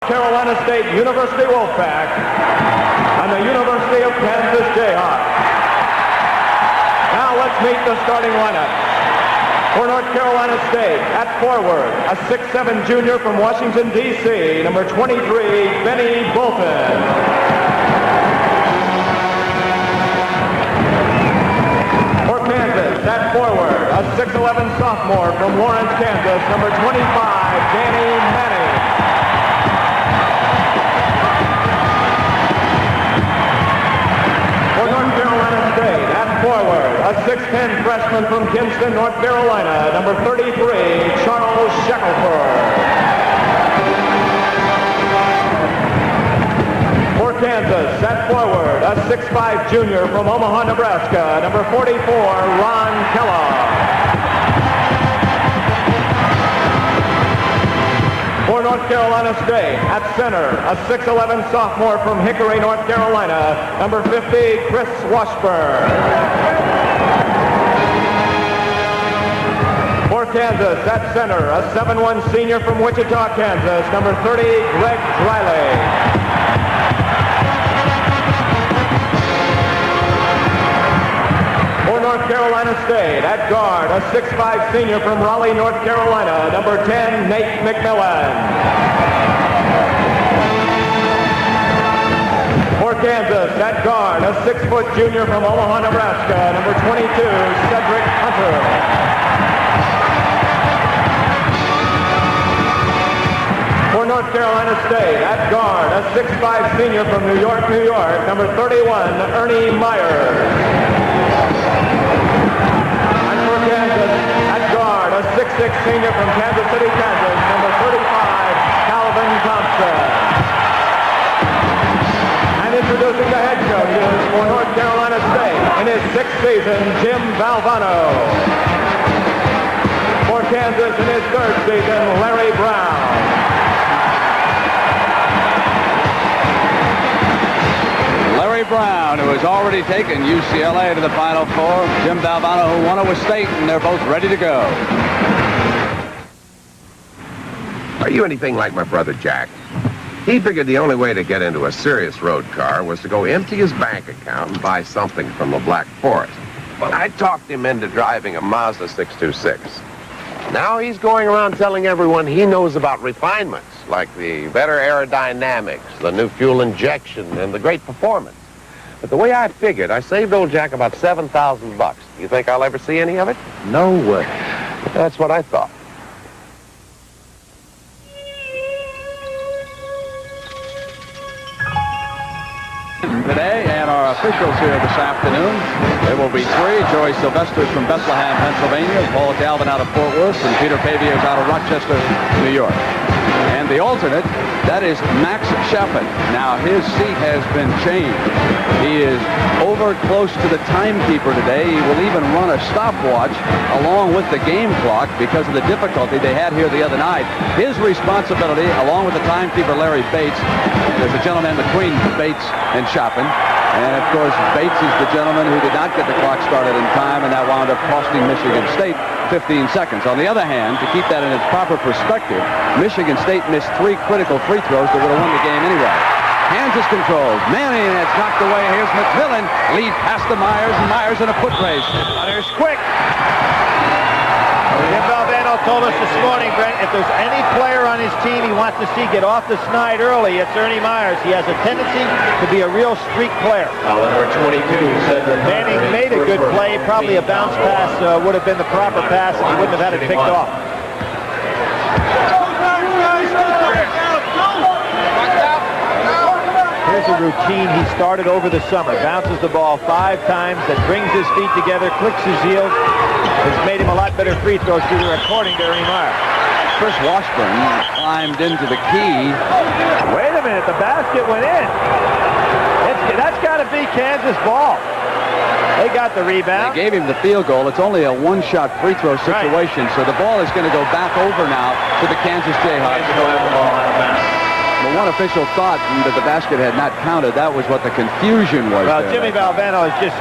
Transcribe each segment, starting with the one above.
Carolina State University Wolfpack and the University of Kansas Jayhawks. Now let's meet the starting lineup. For North Carolina State, at forward, a 6'7" junior from Washington, D.C., number 23, Benny Bolton. For Kansas, at forward, a 6'11" sophomore from Lawrence, Kansas, number 25, Danny Manning. For North Carolina State, at forward, a 6'10" freshman from Kinston, North Carolina, number 33, Charles Shackelford. For Kansas, at forward, a 6'5" junior from Omaha, Nebraska, number 44, Ron Kellogg. For North Carolina State, at center, a 6'11" sophomore from Hickory, North Carolina, number 50, Chris Washburn. For Kansas, at center, a 7'1" senior from Wichita, Kansas, number 30, Greg Driley. For North Carolina State, at guard, a 6'5" senior from Raleigh, North Carolina, number 10, Nate McMillan. For Kansas, at guard, a 6-foot junior from Omaha, Nebraska, number 22, Cedric Hunter. For North Carolina State, at guard, a 6'5" senior from New York, New York, number 31, Ernie Myers. And for Kansas, at guard, a 6'6" senior from Kansas City, Kansas, number 35, Calvin Thompson. And introducing the head coaches for North Carolina State in his 6th season, Jim Valvano. For Kansas in his 3rd season, Larry Brown. Larry Brown, who has already taken UCLA to the Final Four. Jim Valvano, who won it with State, and they're both ready to go. Are you anything like my brother Jack? He figured the only way to get into a serious road car was to go empty his bank account and buy something from the Black Forest. Well, I talked him into driving a Mazda 626. Now he's going around telling everyone he knows about refinements, like the better aerodynamics, the new fuel injection, and the great performance. But the way I figured, I saved old Jack about $7,000. You think I'll ever see any of it? No way. That's what I thought. Today, and our officials here this afternoon, there will be 3. Joey Sylvester from Bethlehem, Pennsylvania, Paul Galvin out of Fort Worth, and Peter Pavio's out of Rochester, New York. And the alternate, that is Max Chaffin. Now, his seat has been changed. He is over close to the timekeeper today. He will even run a stopwatch along with the game clock because of the difficulty they had here the other night. His responsibility, along with the timekeeper, Larry Bates, and there's a gentleman between Bates and Chaffin. And, of course, Bates is the gentleman who did not get the clock started in time, and that wound up costing Michigan State 15 seconds. On the other hand, to keep that in its proper perspective, Michigan State missed 3 critical free throws that would have won the game anyway. Kansas controls. Manning has knocked away. Here's McMillan. Lead past to Myers, and Myers in a foot race. There's quick. Jim Valvano told us this morning, Brent, if there's any player on his team he wants to see get off the snide early, it's Ernie Myers. He has a tendency to be a real streak player. Number 22, Cedric Hunter. Manning made a good play. Probably a bounce pass would have been the proper pass, and he wouldn't have had it picked off. Here's a routine he started over the summer. Bounces the ball 5 times, then brings his feet together, clicks his heels. It's made him a lot better free throw shooter, according to Ernie Myers. Chris Washburn climbed into the key. Wait a minute, the basket went in. That's got to be Kansas ball. They got the rebound. They gave him the field goal. It's only a one-shot free throw situation, so the ball is going to go back over now to the Kansas Jayhawks. But one official thought that the basket had not counted. That was what the confusion was. Well, there. Jimmy Valvano is just...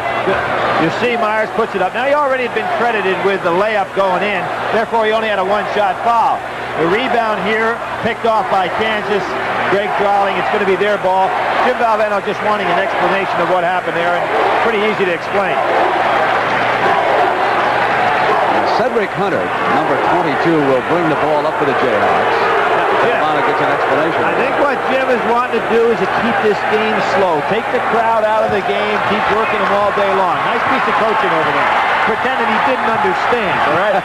You see Myers puts it up. Now, he already had been credited with the layup going in. Therefore, he only had a one-shot foul. The rebound here picked off by Kansas. Greg Drawling. It's going to be their ball. Jim Valvano just wanting an explanation of what happened there, and pretty easy to explain. Cedric Hunter, number 22, will bring the ball up for the Jayhawks. Valvano gets an explanation. I think what Jim is wanting to do is to keep this game slow. Take the crowd out of the game. Keep working them all day long. Nice piece of coaching over there. Pretending he didn't understand, all right?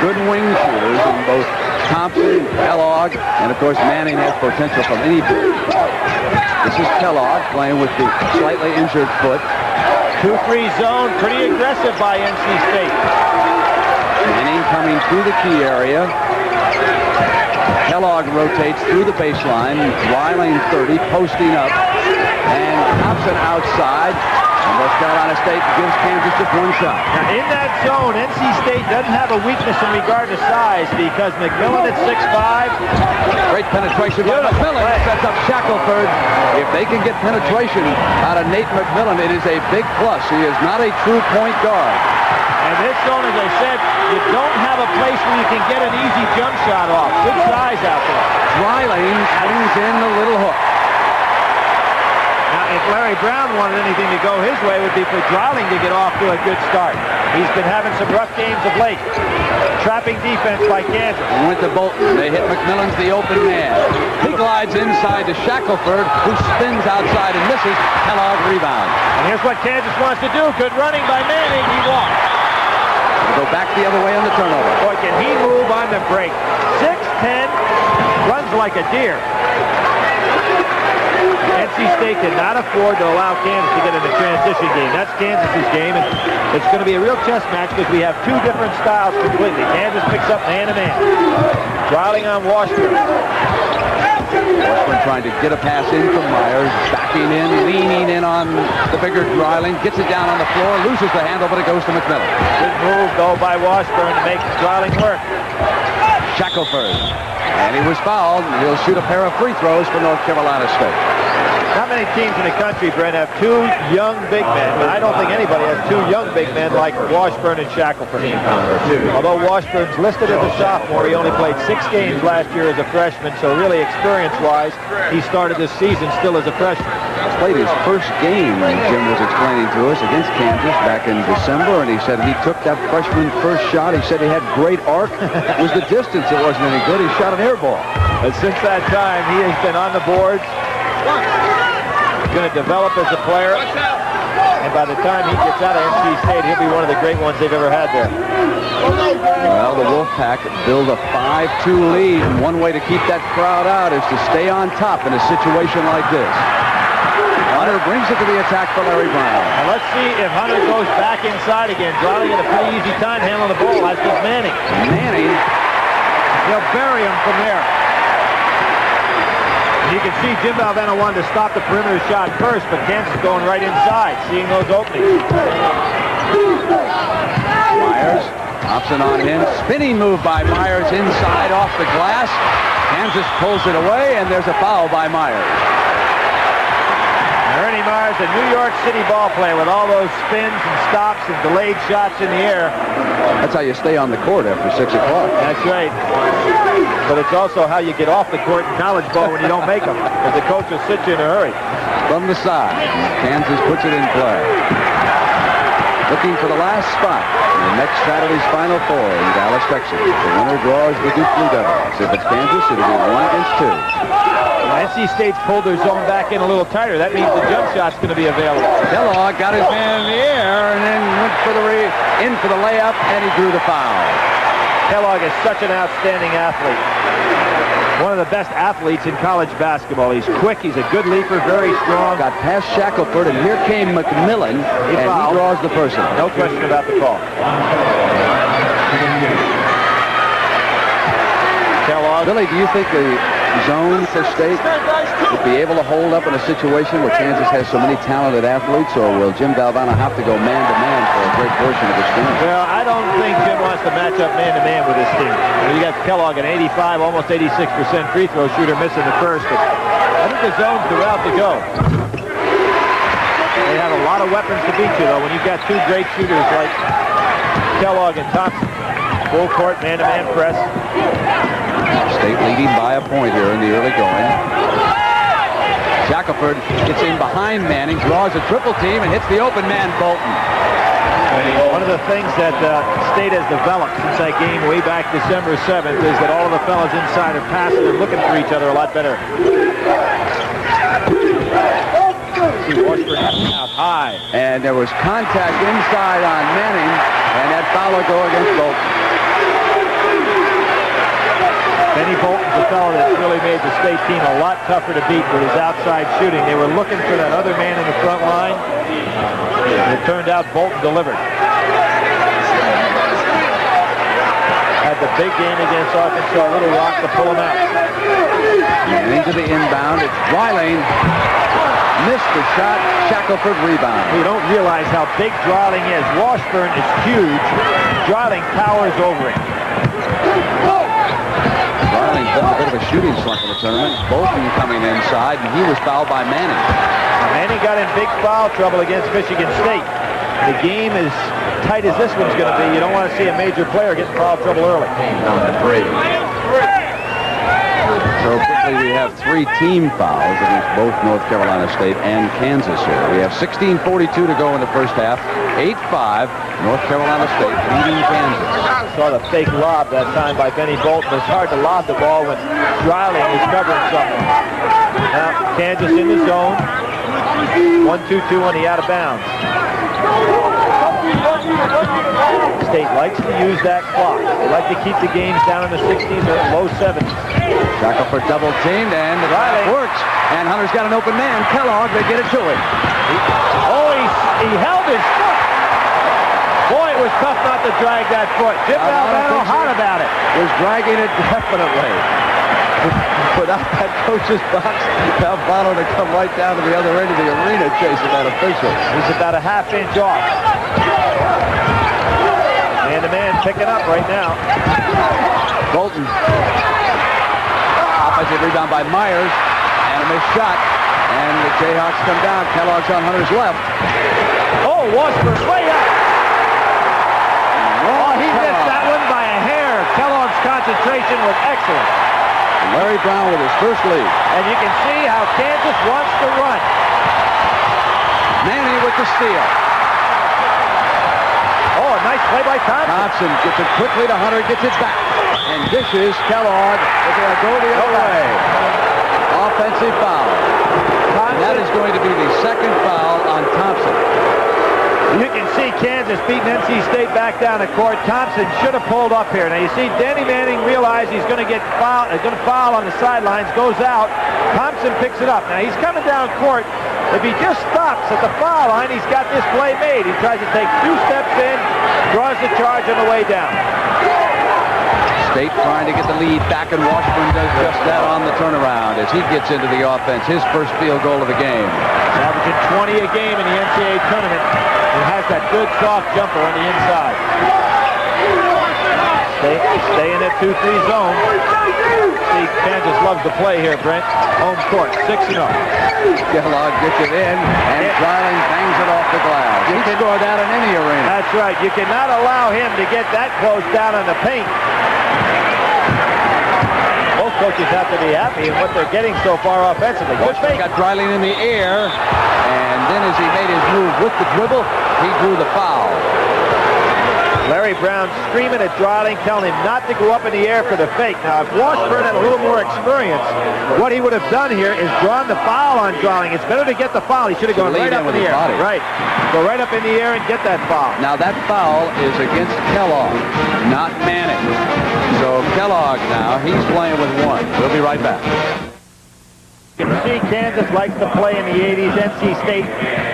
Good wing shooters in both Thompson, Kellogg, and of course Manning has potential from any. This is Kellogg playing with the slightly injured foot. 2-3 zone, pretty aggressive by NC State. Manning coming through the key area. Kellogg rotates through the baseline. Dreiling 30, posting up. And Thompson outside. And North Carolina State gives Kansas just one shot. Now in that zone, NC State doesn't have a weakness in regard to size because McMillan at 6'5". Great penetration by McMillan. Sets up Shackelford. If they can get penetration out of Nate McMillan, it is a big plus. He is not a true point guard. And this zone, as I said, you don't have a place where you can get an easy jump shot off. Good size out there. Dreiling swings in the little hook. Now, if Larry Brown wanted anything to go his way, it would be for Dreiling to get off to a good start. He's been having some rough games of late. Trapping defense by Kansas. And went to Bolton. They hit McMillan's the open man. He glides inside to Shackelford, who spins outside and misses. Kellogg rebound. And here's what Kansas wants to do. Good running by Manning. He walks. Go back the other way on the turnover. Boy, can he move on the break. 6'10", runs like a deer. NC State cannot afford to allow Kansas to get in the transition game. That's Kansas's game, and it's going to be a real chess match because we have two different styles completely. Kansas picks up man-to-man. Dreiling on Washburn. Washburn trying to get a pass in from Myers, backing in, leaning in on the bigger Dreiling, gets it down on the floor, loses the handle, but it goes to McMillan. Good move, though, by Washburn to make Dreiling work. Shackelford, and he was fouled. He'll shoot a pair of free throws for North Carolina State. Not many teams in the country, Brent, have two young big men, but I don't think anybody has two young big men like Washburn and Shackelford. Although Washburn's listed as a sophomore, he only played 6 games last year as a freshman, so really experience-wise, he started this season still as a freshman. Played his first game, Jim was explaining to us, against Kansas back in December, and he said he took that freshman first shot. He said he had great arc. It was the distance that wasn't any good. He shot an air ball. But since that time, he has been on the boards. Going to develop as a player, and by the time he gets out of NC State, he'll be one of the great ones they've ever had there. Well, the Wolfpack build a 5-2 lead, and one way to keep that crowd out is to stay on top in a situation like this. Hunter brings it to the attack for Larry Brown. And let's see if Hunter goes back inside again. Dreiling had a pretty easy time handling the ball, as does Manning. Manning, he'll bury him from there. You can see Jim Valvano wanted to stop the perimeter shot first, but Kansas going right inside, seeing those openings. Myers, Thompson on him. Spinning move by Myers inside off the glass. Kansas pulls it away, and there's a foul by Myers. Ernie Myers, a New York City ball player with all those spins and stops and delayed shots in the air. That's how you stay on the court after 6 o'clock. That's right. But it's also how you get off the court in college ball when you don't make them, because the coach will sit you in a hurry. From the side, Kansas puts it in play. Looking for the last spot in next Saturday's Final Four in Dallas, Texas. The winner draws the Duke Blue Devils. If it's Kansas, it'll be 1 against 2. NC State's pulled their zone back in a little tighter. That means the jump shot's going to be available. Kellogg got his man in the air and then went for the layup, and he drew the foul. Kellogg is such an outstanding athlete. One of the best athletes in college basketball. He's quick, he's a good leaper, very strong. Got past Shackelford, and here came McMillan, and he draws the person. No question about the call. Kellogg. Billy, do you think the zone for State would be able to hold up in a situation where Kansas has so many talented athletes, or will Jim Valvano have to go man-to-man for a great portion of his game? Well, I don't think Jim wants to match up man-to-man with this team. You got Kellogg, an 85, almost 86% free throw shooter, missing the first. But I think the zone's the route to go. They have a lot of weapons to beat you, though, when you've got two great shooters like Kellogg and Thompson. Full court, man-to-man press. State leading by a point here in the early going. Shackelford gets in behind Manning, draws a triple team, and hits the open man, Bolton. One of the things that State has developed since that game way back December 7th is that all of the fellas inside are passing and looking for each other a lot better. See Washburn out high. And there was contact inside on Manning, and that foul will go against Bolton. Benny Bolton's a fellow that really made the State team a lot tougher to beat with his outside shooting. They were looking for that other man in the front line. And it turned out Bolton delivered. Had the big game against Arkansas Little Rock to pull him out. And into the inbound, it's Dreiling. Missed the shot. Shackelford rebound. You don't realize how big Dreiling is. Washburn is huge. Dreiling towers over him. Dreiling been a bit of a shooting slump in the tournament. Bolton coming inside, and he was fouled by Manning. Manning got in big foul trouble against Michigan State. The game is tight as this one's going to be. You don't want to see a major player get in foul trouble early. So quickly we have 3 team fouls against both North Carolina State and Kansas here. We have 16:42 to go in the first half. 8-5, North Carolina State leading Kansas. Saw the fake lob that time by Benny Bolton. It's hard to lob the ball when Dreiling is covering someone. Now Kansas in the zone. 1-2-2 on the out of bounds. State likes to use that clock. They like to keep the games down in the 60s or low 70s. Shackelford double teamed, and the drive works. And Hunter's got an open man. Kellogg, they get it to him. He held his foot. Boy, it was tough not to drag that foot. Jim Valvano hot about it. Was dragging it definitely. Without that coach's box, Valvano to come right down to the other end of the arena chasing that official. He's about a half-inch off. Man-to-man picking up right now. Bolton. Offensive rebound by Myers. And a missed shot. And the Jayhawks come down. Kellogg's on Hunter's left. Oh, Washburn way up. Oh, he missed that one by a hair. Kellogg's concentration was excellent. Larry Brown with his first lead. And you can see how Kansas wants to run. Manning with the steal. Oh, a nice play by Thompson. Thompson gets it quickly to Hunter, gets it back. And dishes Kellogg. They're going to go the other way. Offensive foul. And that is going to be the second foul on Thompson. You can see Kansas beating NC State back down the court. Thompson should have pulled up here. Now you see Danny Manning realize he's going to get fouled, going to foul on the sidelines, goes out. Thompson picks it up. Now he's coming down court. If he just stops at the foul line, he's got this play made. He tries to take 2 steps in, draws the charge on the way down. State trying to get the lead back, and Washburn does just that on the turnaround as he gets into the offense. His first field goal of the game. Averaging 20 a game in the NCAA tournament. He has that good soft jumper on the inside. Stay in that 2-3 zone. See, Kansas loves to play here, Brent. Home court, 6-0. Kellogg gets it in, and Dreiling bangs it off the glass. He can score that in any arena. That's right. You cannot allow him to get that close down on the paint. Both coaches have to be happy in what they're getting so far offensively. Good fake. Got Dreiling in the air, and then as he made his move with the dribble, he drew the foul. Larry Brown screaming at Dreiling, telling him not to go up in the air for the fake. Now, if Washburn had a little more experience, what he would have done here is drawn the foul on Dreiling. It's better to get the foul. He should have gone right up in the air. Body. Right. Go right up in the air and get that foul. Now, that foul is against Kellogg, not Manning. So Kellogg now, he's playing with 1. We'll be right back. You can see Kansas likes to play in the 80s, NC State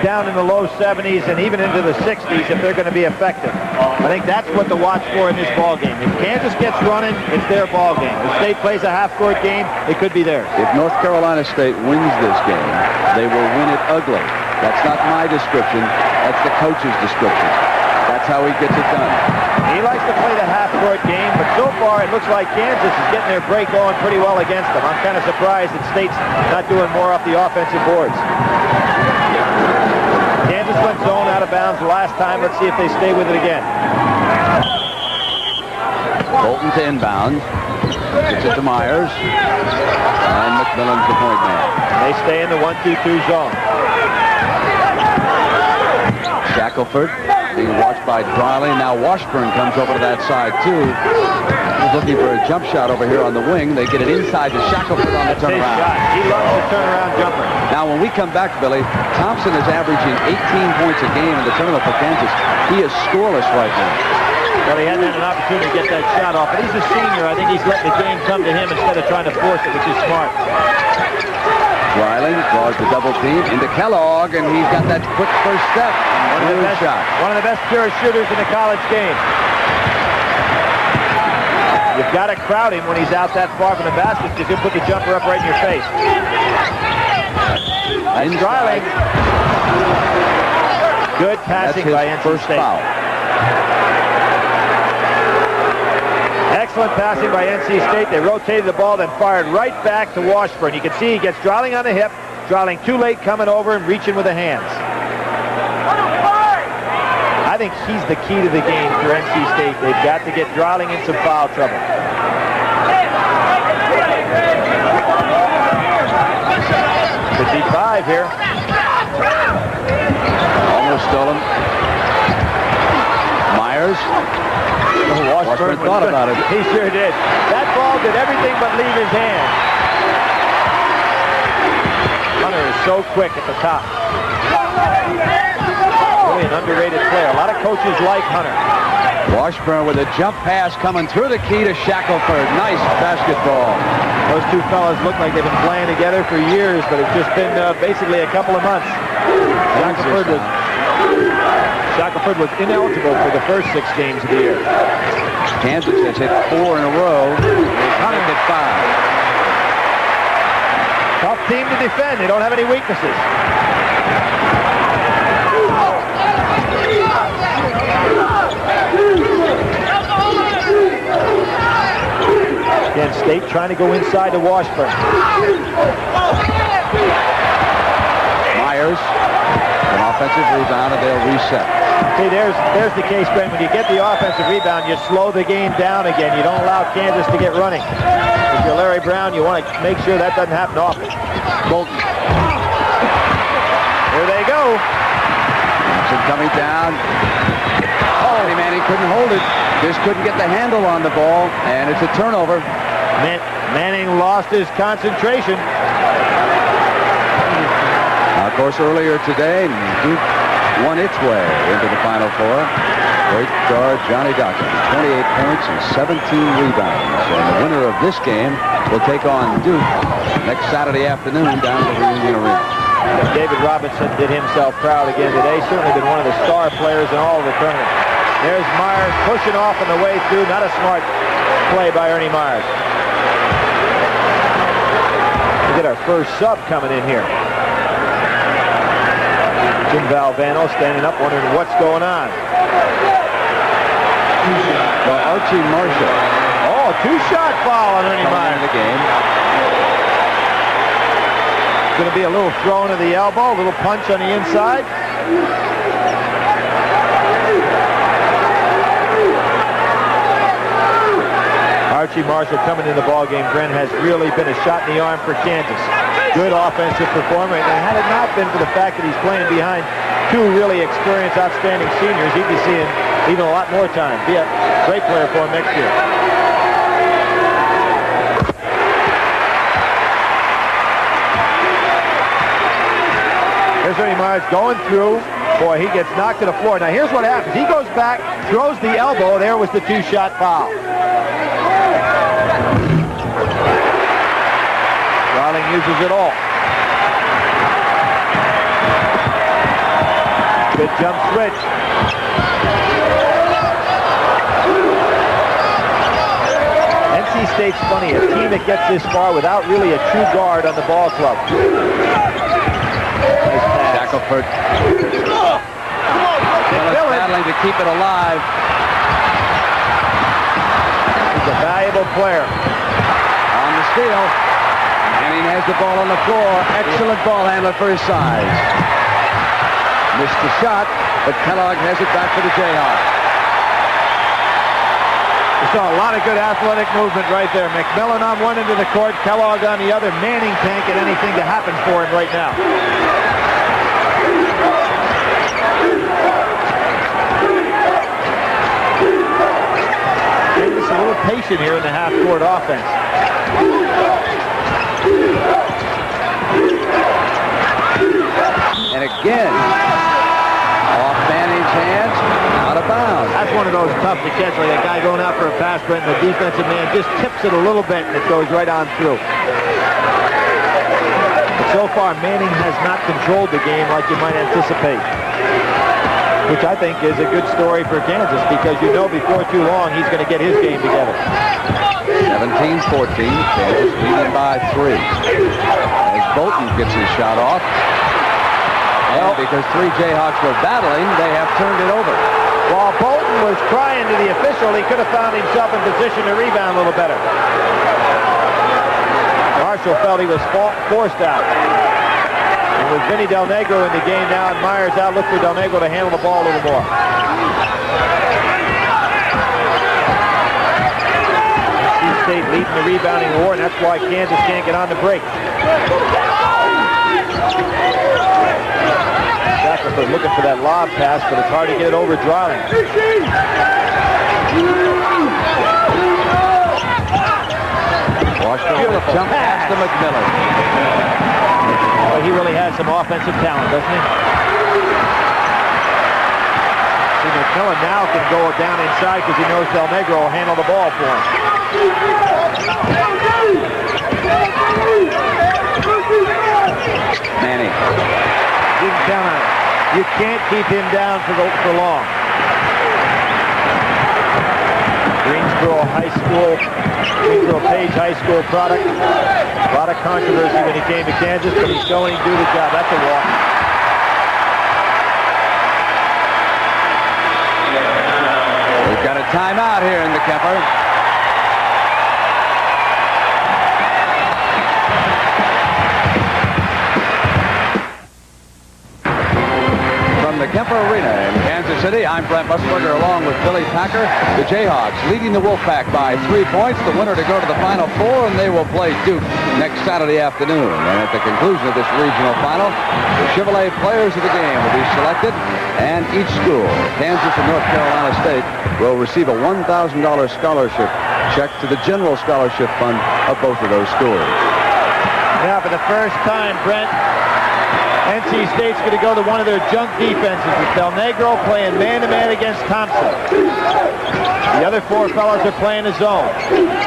down in the low 70s and even into the 60s if they're going to be effective. I think that's what to watch for in this ball game. If Kansas gets running, it's their ball game. If State plays a half-court game, it could be theirs. If North Carolina State wins this game, they will win it ugly. That's not my description. That's the coach's description. That's how he gets it done. He likes to play the half-court game, but so far it looks like Kansas is getting their break going pretty well against them. I'm kind of surprised that State's not doing more off the offensive boards. Kansas went zone out of bounds last time. Let's see if they stay with it again. Bolton to inbound. Gets it to Myers. And McMillan's the point man. They stay in the 1-2-2 zone. Shackelford being watched by Driley. Now Washburn comes over to that side, too. He's looking for a jump shot over here on the wing. They get it inside to Shackelford on the That's his turnaround. shot. He loves the turnaround jumper. Now, when we come back, Billy, Thompson is averaging 18 points a game in the tournament for Kansas. He is scoreless right now. Well, he hadn't had an opportunity to get that shot off, but he's a senior. I think he's letting the game come to him instead of trying to force it, which is smart. Riley draws the double team into Kellogg, and he's got that quick first step. One of the best pure shooters in the college game. You've got to crowd him when he's out that far from the basket because he'll put the jumper up right in your face. That's Riley. Good passing by NC first State. Foul. Excellent passing by NC State. They rotated the ball, then fired right back to Washburn. You can see he gets Dreiling on the hip, Dreiling too late coming over and reaching with the hands. I think he's the key to the game for NC State. They've got to get Dreiling in some foul trouble. 55 here. Almost stolen. Myers. Washburn thought about it. He sure did. That ball did everything but leave his hand. Hunter is so quick at the top. Really an underrated player. A lot of coaches like Hunter. Washburn with a jump pass coming through the key to Shackelford. Nice basketball. Those two fellas look like they've been playing together for years, but it's just been basically a couple of months. Shackelford was ineligible for the first 6 games of the year. Kansas has hit 4 in a row. Hunter hit 5. Tough team to defend. They don't have any weaknesses. Again, State trying to go inside to Washburn. Myers, an offensive rebound, and they'll reset. See, there's the case, Brent. When you get the offensive rebound, you slow the game down again. You don't allow Kansas to get running. If you're Larry Brown, you want to make sure that doesn't happen often. Bolton. There they go. Thompson coming down. Oh, Manning couldn't hold it. Just couldn't get the handle on the ball, and it's a turnover. Manning lost his concentration. Of course, earlier today, Duke won its way into the Final Four. Great guard Johnny Dawkins, 28 points and 17 rebounds. And the winner of this game will take on Duke next Saturday afternoon down at the Reunion Arena. David Robinson did himself proud again today. Certainly been one of the star players in all of the tournament. There's Myers pushing off on the way through. Not a smart play by Ernie Myers. We get our first sub coming in here. Jim Valvano standing up wondering what's going on. Well, Archie Marshall. Oh, 2-shot foul on Ernie Myers. In the game. Going to be a little throw to the elbow, a little punch on the inside. Archie Marshall coming in the ballgame, Brent, has really been a shot in the arm for Kansas. Good offensive performer, and had it not been for the fact that he's playing behind 2 really experienced, outstanding seniors, he'd be seeing even a lot more time. Be a great player for him next year. Here's Ernie Myers going through. Boy, he gets knocked to the floor. Now, here's what happens. He goes back, throws the elbow. There was the 2-shot foul. Dreiling uses it all. Good jump switch. NC State's funny, a team that gets this far without really a true guard on the ball club. Nice pass. Shackelford. Battling to keep it alive. He's a valuable player. On the steal. Manning has the ball on the floor. Excellent ball handler for his size. Missed the shot, but Kellogg has it back for the Jayhawks. You saw a lot of good athletic movement right there. McMillan on one end of the court, Kellogg on the other. Manning can't get anything to happen for him right now. Kansas a little patient here in the half-court offense. And again, off Manning's hands, out of bounds. That's one of those tough to catch, like a guy going out for a pass, Brent, and the defensive man just tips it a little bit, and it goes right on through. But so far, Manning has not controlled the game like you might anticipate, which I think is a good story for Kansas, because you know before too long he's going to get his game together. 17-14, Kansas leading by 3. As Bolton gets his shot off. And because 3 Jayhawks were battling, they have turned it over. While Bolton was crying to the official, he could have found himself in position to rebound a little better. Marshall felt he was forced out. And with Vinny Del Negro in the game now and Myers out, look for Del Negro to handle the ball a little more. NC State leading the rebounding war, and that's why Kansas can't get on the break. Shackelford looking for that lob pass, but it's hard to get it over Dreiling. Washington jump past to McMillan. Well, he really has some offensive talent, doesn't he? See, McMillan now can go down inside because he knows Del Negro will handle the ball for him. Manning. You can count on it. You can't keep him down for long. Greensboro Page High School product. A lot of controversy when he came to Kansas, but he's showing he can do the job. That's a walk. We've got a timeout here in the Kemper. The Kemper Arena in Kansas City. I'm Brent Musburger along with Billy Packer. The Jayhawks leading the Wolfpack by 3 points. The winner to go to the Final Four, and they will play Duke next Saturday afternoon. And at the conclusion of this regional final, the Chevrolet players of the game will be selected, and each school, Kansas and North Carolina State, will receive a $1,000 scholarship check to the general scholarship fund of both of those schools. Now, for the first time, Brent, NC State's going to go to one of their junk defenses with Del Negro playing man-to-man against Thompson. The other 4 fellows are playing a zone.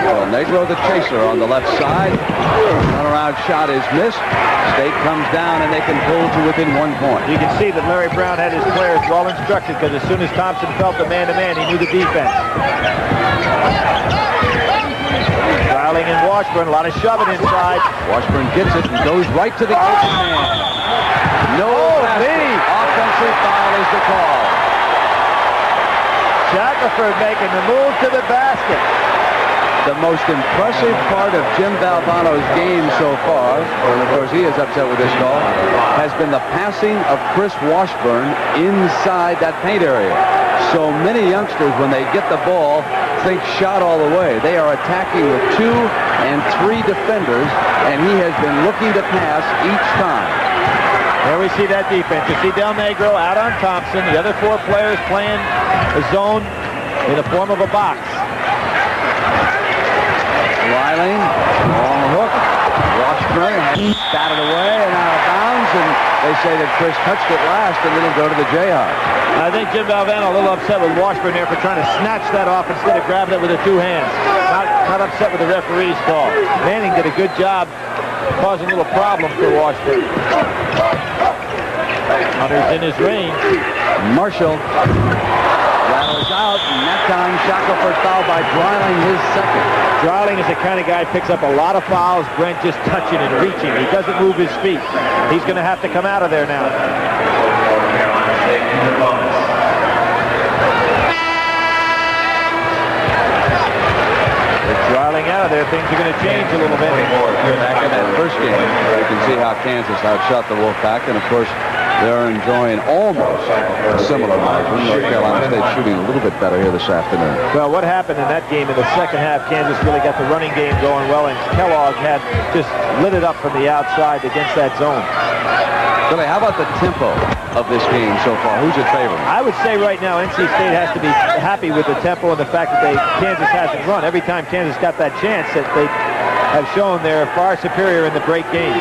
Del Negro, the chaser on the left side. Runaround shot is missed. State comes down, and they can pull to within 1 point. You can see that Larry Brown had his players well instructed, because as soon as Thompson felt the man-to-man, he knew the defense. Dreiling and Washburn, a lot of shoving inside. Washburn gets it and goes right to the open man. No offensive foul is the call. Shackelford making the move to the basket. The most impressive part of Jim Valvano's game so far, and of course he is upset with this call, has been the passing of Chris Washburn inside that paint area. So many youngsters, when they get the ball, think shot all the way. They are attacking with 2 and 3 defenders, and he has been looking to pass each time. There we see that defense. You see Del Negro out on Thompson. The other 4 players playing a zone in the form of a box. Dreiling, long hook. Washburn has batted away and out of bounds, and they say that Chris touched it last and didn't go to the Jayhawks. I think Jim Valvano a little upset with Washburn there for trying to snatch that off instead of grabbing it with the 2 hands. Not upset with the referee's call. Manning did a good job causing a little problem for Washburn. Hunter's in his range. Marshall rattles out, and that time Shackelford fouled by Dreiling, his second. Dreiling is the kind of guy who picks up a lot of fouls. Brent just touching and reaching. He doesn't move his feet. He's going to have to come out of there now. With Dreiling out of there, things are going to change a little bit. Back in that first game, you can see how Kansas outshot the Wolfpack, and of course, They're enjoying almost a similar margin. North Carolina State shooting a little bit better here this afternoon. Well, what happened in that game in the second half, Kansas really got the running game going well, and Kellogg had just lit it up from the outside against that zone. Billy, how about the tempo of this game so far? Who's your favorite? I would say right now NC State has to be happy with the tempo and the fact that Kansas hasn't run. Every time Kansas got that chance, that they have shown they're far superior in the break game.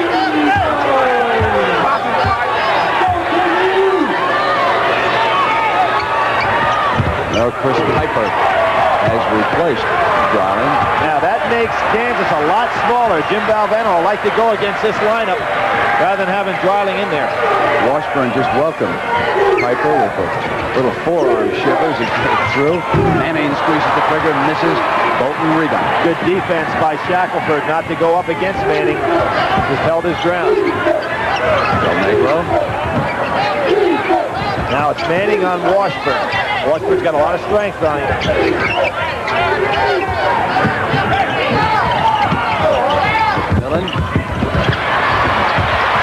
Now Chris Piper has replaced Dreiling. Now that makes Kansas a lot smaller. Jim Valvano will like to go against this lineup rather than having Dreiling in there. Washburn just welcomed Piper with a little forearm shiver as he gets through. Manning squeezes the trigger, misses. Bolton rebound. Good defense by Shackelford not to go up against Manning. Just held his ground. Del Negro. Now it's Manning on Washburn. Washburn's got a lot of strength on him. Millen.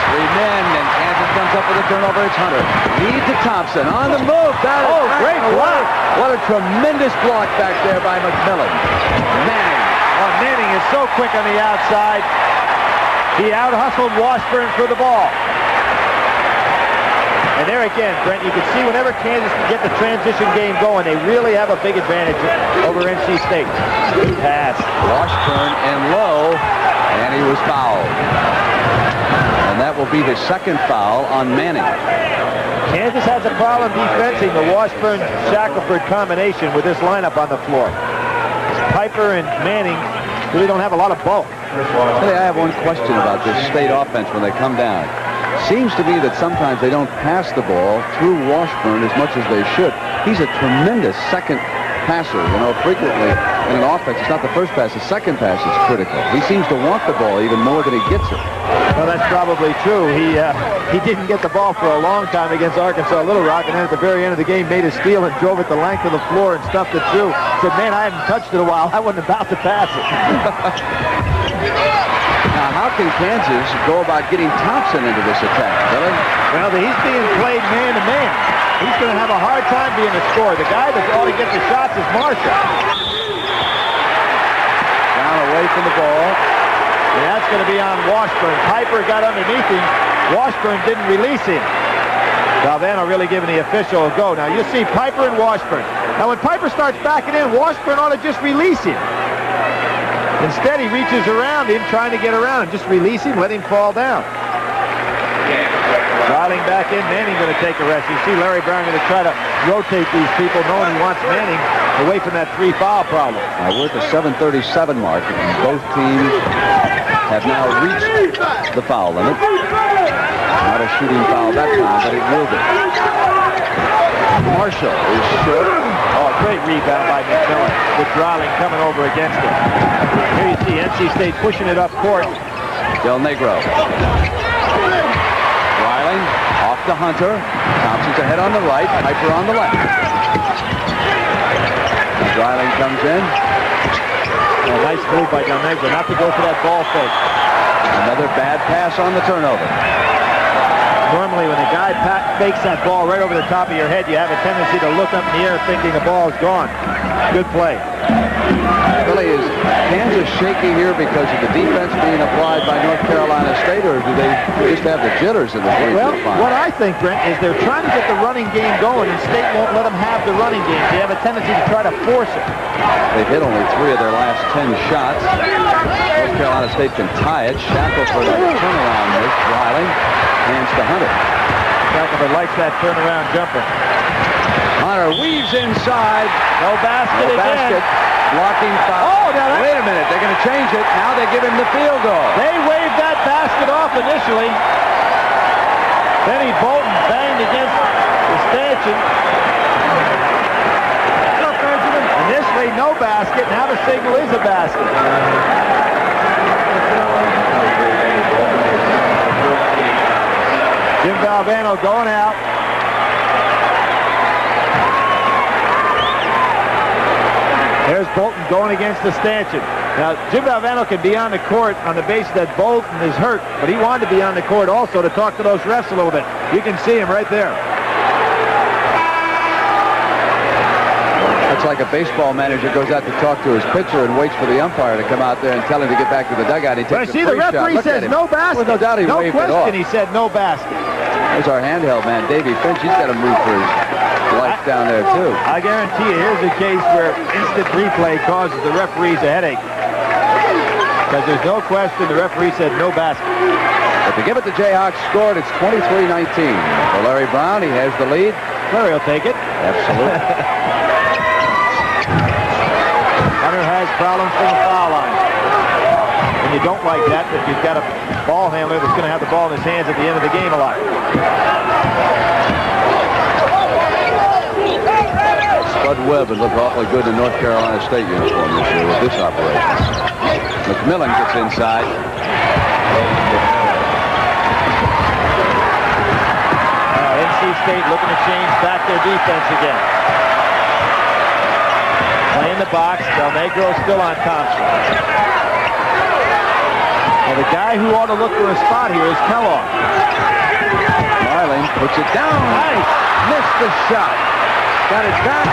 Three men, and Kansas comes up with a turnover. It's Hunter. Lead to Thompson on the move. Great block. What a tremendous block back there by McMillan. Manning. Oh, Manning is so quick on the outside. He out-hustled Washburn for the ball. And there again, Brent, you can see whenever Kansas can get the transition game going, they really have a big advantage over NC State. Good pass. Washburn and low, and he was fouled. And that will be the second foul on Manning. Kansas has a problem defensing the Washburn-Shackelford combination with this lineup on the floor. Piper and Manning really don't have a lot of bulk. Hey, I have one question about this State offense when they come down. Seems to me that sometimes they don't pass the ball through Washburn as much as they should. He's a tremendous second passer. You know, frequently in an offense, it's not the first pass, the second pass is critical. He seems to want the ball even more than he gets it. Well, that's probably true. He didn't get the ball for a long time against Arkansas Little Rock, and then at the very end of the game made a steal and drove it the length of the floor and stuffed it through. Said, man, I haven't touched it in a while. I wasn't about to pass it. Now, how can Kansas go about getting Thompson into this attack, Billy? Well, he's being played man-to-man. He's going to have a hard time being a scorer. The guy that ought to get the shots is Marshall. Down away from the ball. And that's going to be on Washburn. Piper got underneath him. Washburn didn't release him. Valvano really giving the official a go. Now, you see Piper and Washburn. Now, when Piper starts backing in, Washburn ought to just release him. Instead, he reaches around him, trying to get around him. Just release him, let him fall down. Dreiling back in, Manning going to take a rest. You see Larry Brown going to try to rotate these people, knowing he wants Manning away from that 3-foul problem. Now we're at the 7:37 mark, and both teams have now reached the foul limit. Not a shooting foul that time, but it will be. Marshall is short. Oh, great rebound by McMillan with Dreiling coming over against him. Here you see NC State pushing it up court. Del Negro. Dreiling off to Hunter. Thompson's ahead on the right. Piper on the left. Dreiling comes in. A nice move by Del Negro not to go for that ball fake. Another bad pass on the turnover. Normally, when a guy fakes that ball right over the top of your head, you have a tendency to look up in the air thinking the ball is gone. Good play. Billy, is Kansas shaky here because of the defense being applied by North Carolina State, or do they just have the jitters in the free Well, throw line? what I think, Brent, is they're trying to get the running game going, and State won't let them have the running game. They have a tendency to try to force it. They've hit only 3 of their last 10 shots. North Carolina State can tie it. Shackelford on the turnaround miss. Dreiling hands to Hunter. Shackelford likes that turnaround jumper. Hunter weaves inside. No basket No again. basket. Blocking foul. Oh, now that- Wait a minute. They're going to change it. Now they give him the field goal. They waved that basket off initially. Benny Bolton banged against the stanchion. Initially, no basket. Now the signal is a basket. Jim Valvano going out. There's Bolton going against the stanchion. Now, Jim Valvano can be on the court on the basis that Bolton is hurt, but he wanted to be on the court also to talk to those refs a little bit. You can see him right there. It's like a baseball manager goes out to talk to his pitcher and waits for the umpire to come out there and tell him to get back to the dugout. He takes But see, the referee says no basket. Well, no doubt he waved it off. He said no basket. There's our handheld man, Davey Finch. He's got to move for his life down there, too. I guarantee you, here's a case where instant replay causes the referees a headache. Because there's no question the referee said no basket. But to give it to Jayhawks scored, it's 23-19. For Larry Brown, he has the lead. Larry will take it. Absolutely. Hunter has problems from the foul line. And you don't like that if you've got a ball handler that's going to have the ball in his hands at the end of the game a lot. Spud Webb would look awfully good in North Carolina State uniform this year with this operation. McMillan gets inside. NC State looking to change back their defense again. Play in the box. Del Negro still on Thompson. Well, the guy who ought to look for a spot here is Kellogg. Marling puts it down. Nice. Missed the shot. Got it back.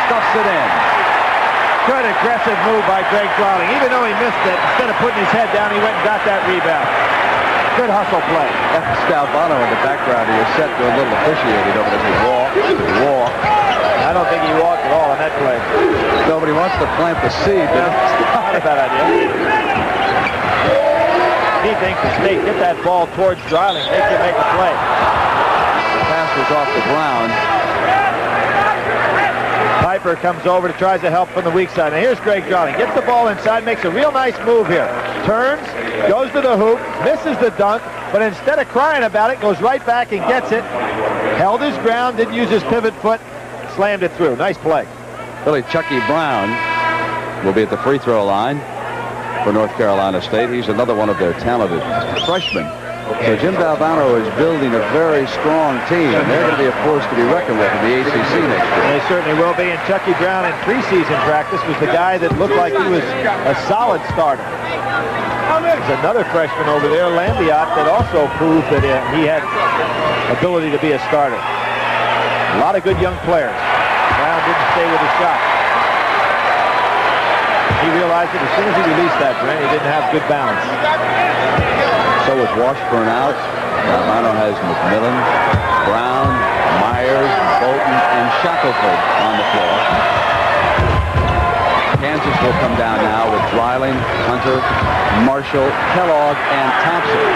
Stuffs it in. Good aggressive move by Greg Drawling. Even though he missed it, instead of putting his head down, he went and got that rebound. Good hustle play. That's Stalvano in the background. He was set to a little officiated over this. Walk. I don't think he walked at all on that play. Nobody wants to plant the seed. It's not a bad idea. He thinks the State get that ball towards Dryling. They can make a play. The pass was off the ground. Piper comes over to tries to help from the weak side. Now here's Greg Dryling. Gets the ball inside, makes a real nice move here. Turns, goes to the hoop, misses the dunk, but instead of crying about it, goes right back and gets it. Held his ground, didn't use his pivot foot, slammed it through. Nice play. Billy Chucky Brown will be at the free throw line for North Carolina State. He's another one of their talented freshmen. So Jim Valvano is building a very strong team, and they're going to be a force to be reckoned with in the ACC next year. They certainly will be, and Chucky Brown in preseason practice was the guy that looked like he was a solid starter. There's another freshman over there, Lambiot, that also proved that he had ability to be a starter. A lot of good young players. Brown didn't stay with his shot. He realized that as soon as he released that, Brent, he didn't have good balance. So with Washburn out, Valvano has McMillan, Brown, Myers, Bolton, and Shackelford on the floor. Kansas will come down now with Dryling, Hunter, Marshall, Kellogg, and Thompson.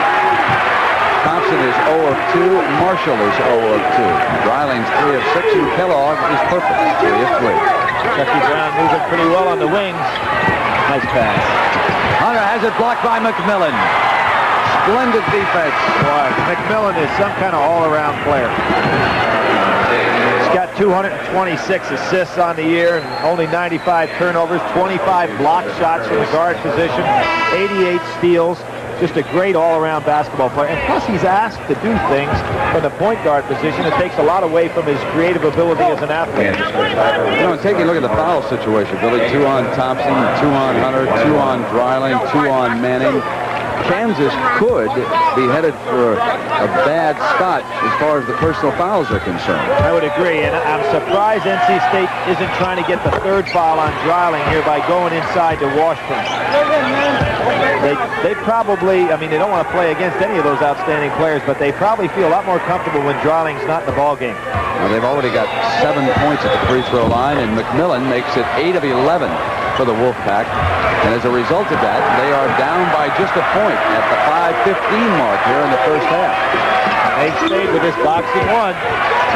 Thompson is 0 of 2. Marshall is 0 of 2. Dryling's 3 of 6, and Kellogg is perfect, 3 of 3. Chucky Brown moving pretty well on the wings. Nice pass. Hunter has it blocked by McMillan. Splendid defense. Boy, McMillan is some kind of all-around player. He's got 226 assists on the year and only 95 turnovers, 25 block shots from the guard position, 88 steals. Just a great all-around basketball player. And plus, he's asked to do things from the point guard position. It takes a lot away from his creative ability as an athlete. You know, taking a look at the foul situation, Billy, 2 on Thompson, 2 on Hunter, 2 on Dryling, 2 on Manning. Kansas could be headed for a bad spot as far as the personal fouls are concerned. I would agree, and I'm surprised NC State isn't trying to get the third foul on Dryling here by going inside to Washburn. They probably, I mean, they don't want to play against any of those outstanding players, but they probably feel a lot more comfortable when Dryling's not in the ballgame. Well, they've already got 7 points at the free throw line, and McMillan makes it 8 of 11 for the Wolfpack. And as a result of that, they are down by just a point at the 5:15 mark here in the first half. They stayed with this boxing one.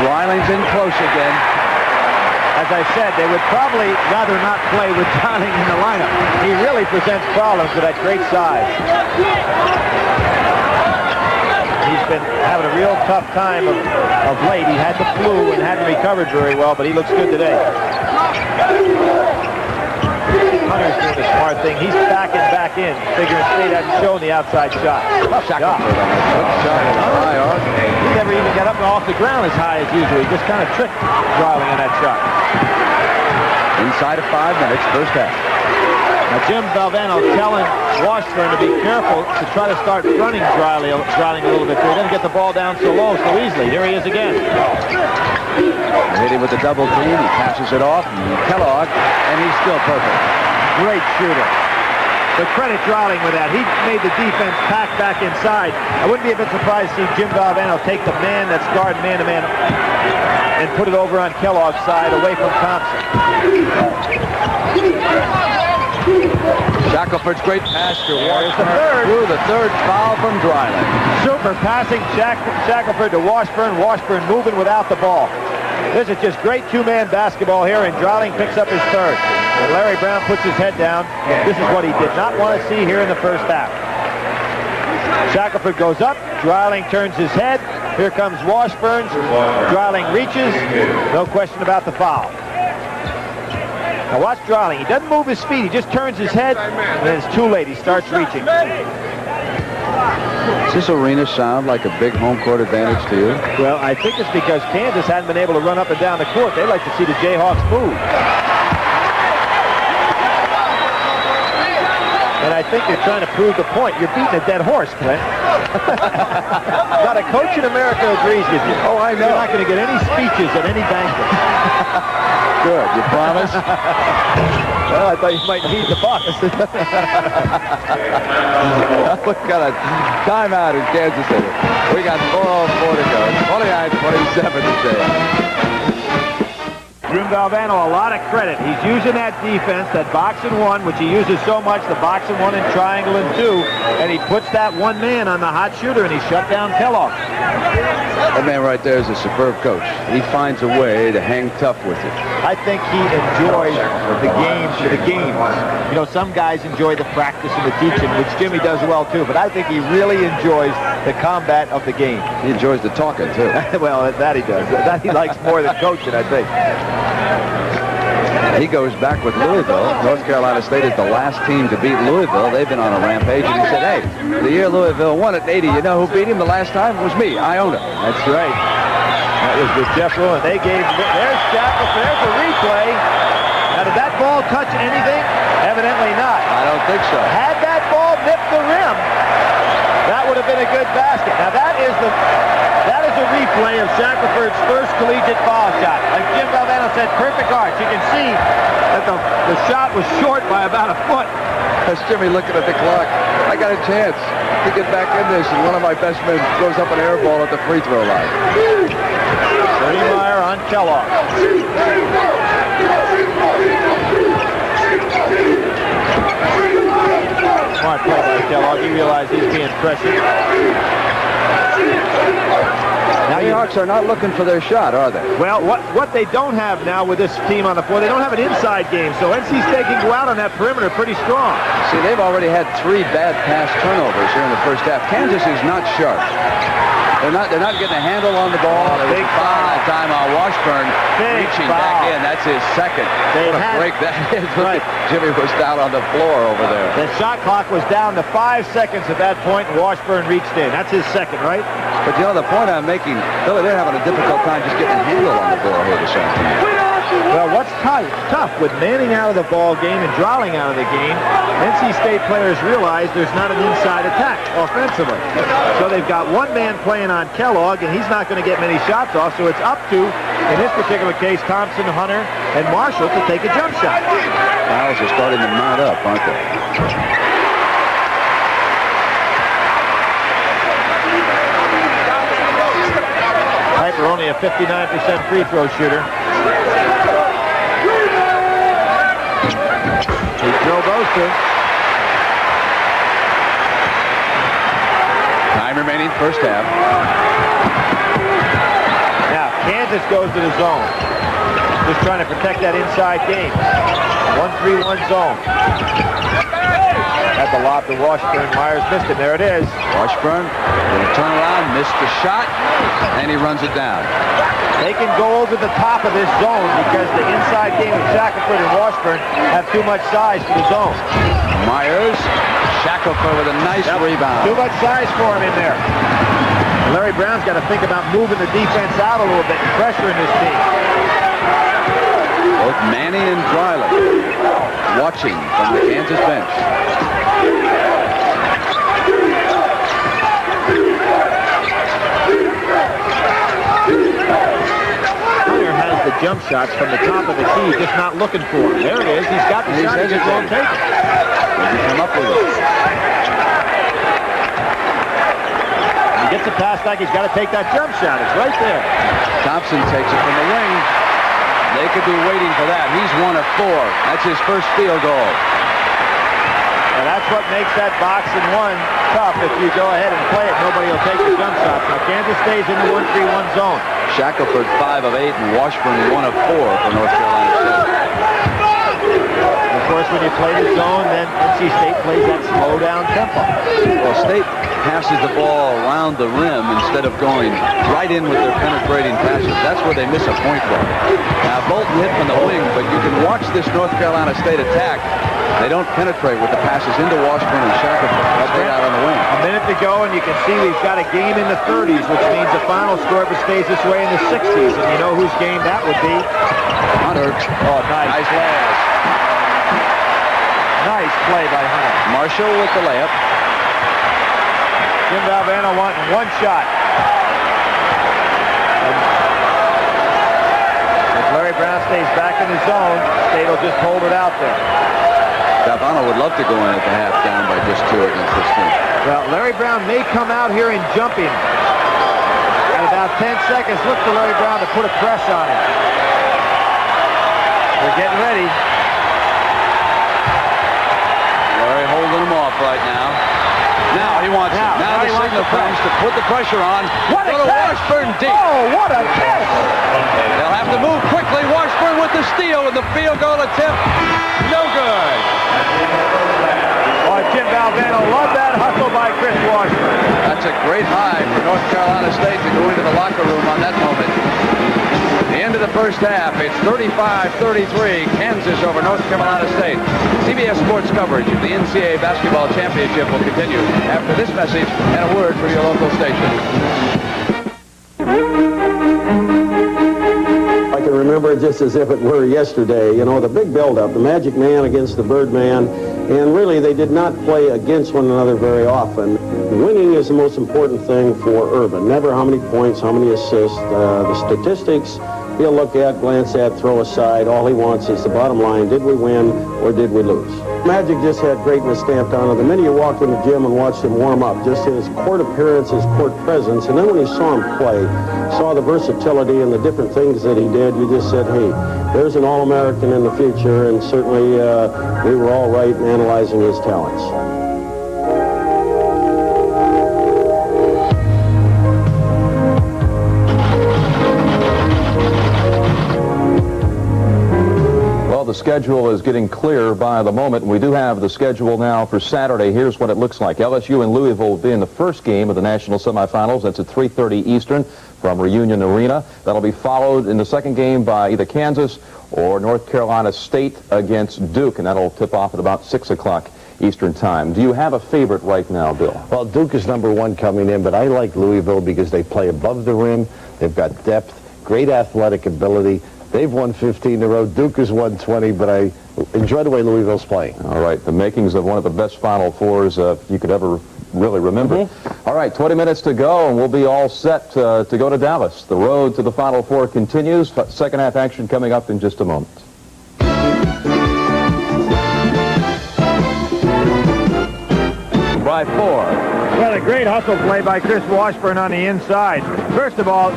Dryling's in close again. As I said, they would probably rather not play with Dryling in the lineup. He really presents problems with that great size. He's been having a real tough time of late. He had the flu and hadn't recovered very well, but he looks good today. Hunter's doing the smart thing. He's backing back in, figuring State hasn't shown the outside shot. Tough shot. He never even got up off the ground as high as usual. He just kind of tricked Dryling on that shot. Inside of 5 minutes, first half. Now, Jim Valvano telling Washburn to be careful to try to start fronting Dreiling a little bit. He doesn't get the ball down so low so easily. Here he is again. Hit him with the double team. He passes it off. And Kellogg, and he's still perfect. Great shooter. But credit Dreiling with that. He made the defense pack back inside. I wouldn't be a bit surprised to see Jim Valvano take the man that's guarding man-to-man and put it over on Kellogg's side away from Thompson. Shackelford's great pass to Washburn. The third foul from Dreiling. Super passing Shackelford to Washburn. Washburn moving without the ball. This is just great two-man basketball here, and Dreiling picks up his third. And Larry Brown puts his head down. This is what he did not want to see here in the first half. Shackelford goes up. Dreiling turns his head. Here comes Washburn. Dreiling reaches. No question about the foul. Now watch Dreiling. He doesn't move his feet. He just turns his head, and then it's too late. He starts reaching. Does this arena sound like a big home court advantage to you? Well, I think it's because Kansas hadn't been able to run up and down the court. They like to see the Jayhawks move. And I think they're trying to prove the point. You're beating a dead horse, Clint. Not a coach in America agrees with you. Oh, I know. You're not going to get any speeches at any banquet. Good. You promise? Well, I thought you might need the box. What kind of timeout in Kansas City? We got 4:04 to go. 29-27 to say. Jim Valvano, a lot of credit. He's using that defense, that box and one, which he uses so much, the box and one and triangle and two, and he puts that one man on the hot shooter, and he shut down Kellogg. That man right there is a superb coach. He finds a way to hang tough with it. I think he enjoys the games. You know, some guys enjoy the practice and the teaching, which Jimmy does well too, but I think he really enjoys the combat of the game. He enjoys the talking too. Well, that he does. That he likes more than coaching, I think. He goes back with Louisville. North Carolina State is the last team to beat Louisville. They've been on a rampage, and he said, hey, the year Louisville won at 80, you know who beat him the last time? It was me, Iona. That's right. That was with Jeff Ruin. They gave, there's Shackelford, there's a replay. Now, did that ball touch anything? Evidently not. I don't think so. Had that ball nipped the rim, that would have been a good basket. Now, that is a replay of Shackelford's first collegiate foul shot. Like Jim Valvano said, perfect arch. You can see that the shot was short by about a foot. That's Jimmy looking at the clock. I got a chance to get back in this, and one of my best men throws up an air ball at the free throw line. Ernie Meyer on Kellogg. Smart play by Kellogg. He realized he's being pressured. Now the Hawks are not looking for their shot, are they? Well, what they don't have now with this team on the floor, they don't have an inside game, so NC State can go out on that perimeter pretty strong. See, they've already had 3 bad pass turnovers here in the first half. Kansas is not sharp. They're not getting a handle on the ball. Big foul. Time on Washburn reaching back in. That's his second. What a break that is. Right. Jimmy was down on the floor over there. The shot clock was down to 5 seconds at that point, and Washburn reached in. That's his second, right? But you know, the point I'm making, Billy, they're having a difficult time just getting a handle on the ball here this afternoon. Well, what's tough with Manning out of the ball game and Dreiling out of the game, NC State players realize there's not an inside attack offensively. So they've got one man playing on Kellogg, and he's not going to get many shots off, so it's up to, in this particular case, Thompson, Hunter, and Marshall to take a jump shot. Fouls are starting to mount up, aren't they? Piper only a 59% free throw shooter. He drove those two. Time remaining, first half. Now, Kansas goes to the zone. Just trying to protect that inside game. 1-3-1 zone. At the lob to Washburn. Myers missed it. There it is. Washburn will turn around, missed the shot, and he runs it down. They can go over the top of this zone because the inside game of Shackelford and Washburn have too much size for the zone. Myers, Shackelford with a nice rebound. Too much size for him in there. Larry Brown's got to think about moving the defense out a little bit and pressuring this team. Both Manny and Dreiling watching from the Kansas bench. Hunter has the jump shots from the top of the key, just not looking for him. There it is. He's got the shot. He just won't take it. Doesn't come up with it. He gets a pass back. He's got to take that jump shot. It's right there. Thompson takes it from the wing. They could be waiting for that. He's 1 of 4. That's his first field goal. And that's what makes that box and one tough. If you go ahead and play it, nobody will take the jump shots. Now, Kansas stays in the 1-3-1 zone. Shackelford 5 of 8 and Washburn 1 of 4 for North Carolina State. Of course, when you play the zone, then NC State plays that slow down tempo. Well, State passes the ball around the rim instead of going right in with their penetrating passes. That's where they miss a point from. Now, Bolton hit from the wing, but you can watch this North Carolina State attack. They don't penetrate with the passes into Washburn and Shackelford. Straight out on the wing. A minute to go, and you can see we've got a game in the 30s, which means the final score, if it stays this way, in the 60s. And you know whose game that would be? Hunter. Oh, nice pass. Nice play by Hunter. Marshall with the layup. Jim Valvano wanting one shot. If Larry Brown stays back in the zone, State will just hold it out there. Valvano would love to go in at the half down by just 2 against this team. Well, Larry Brown may come out here and jump him. In about 10 seconds, look for Larry Brown to put a press on him. They're getting ready. Larry holding him off right now. Now he wants it. Now the signal comes to put the pressure on. What a Go to catch! Washburn deep. Oh, what a catch! They'll have to move quickly. Washburn with the steal and the field goal attempt. No good. Oh, Jim Valvano loved that hustle by Chris Washburn. That's a great high for North Carolina State to go into the locker room on that moment. The end of the first half, it's 35-33, Kansas over North Carolina State. CBS Sports coverage of the NCAA Basketball Championship will continue after this message and a word from your local station. I can remember it just as if it were yesterday. You know, the big build-up, the Magic Man against the Birdman, and really they did not play against one another very often. Winning is the most important thing for Urban. Never how many points, how many assists. The statistics he'll look at, glance at, throw aside. All he wants is the bottom line. Did we win or did we lose? Magic just had greatness stamped on it. The minute you walked in the gym and watched him warm up, just his court appearance, his court presence, and then when you saw him play, saw the versatility and the different things that he did, you just said, hey, there's an All-American in the future, and certainly we were all right in analyzing his talents. The schedule is getting clearer by the moment. We do have the schedule now for Saturday. Here's what it looks like. LSU and Louisville will be in the first game of the national semifinals. That's at 3:30 Eastern from Reunion Arena. That'll be followed in the second game by either Kansas or North Carolina State against Duke, and that'll tip off at about 6 o'clock Eastern time. Do you have a favorite right now, Bill? Well, Duke is #1 coming in, but I like Louisville because they play above the rim. They've got depth, great athletic ability. They've won 15 in a row. Duke has won 20, but I enjoy the way Louisville's playing. All right, the makings of one of the best Final Fours you could ever really remember. All right, 20 minutes to go, and we'll be all set to go to Dallas. The road to the Final Four continues. Second half action coming up in just a moment. By 4. Well, a great hustle play by Chris Washburn on the inside. First of all,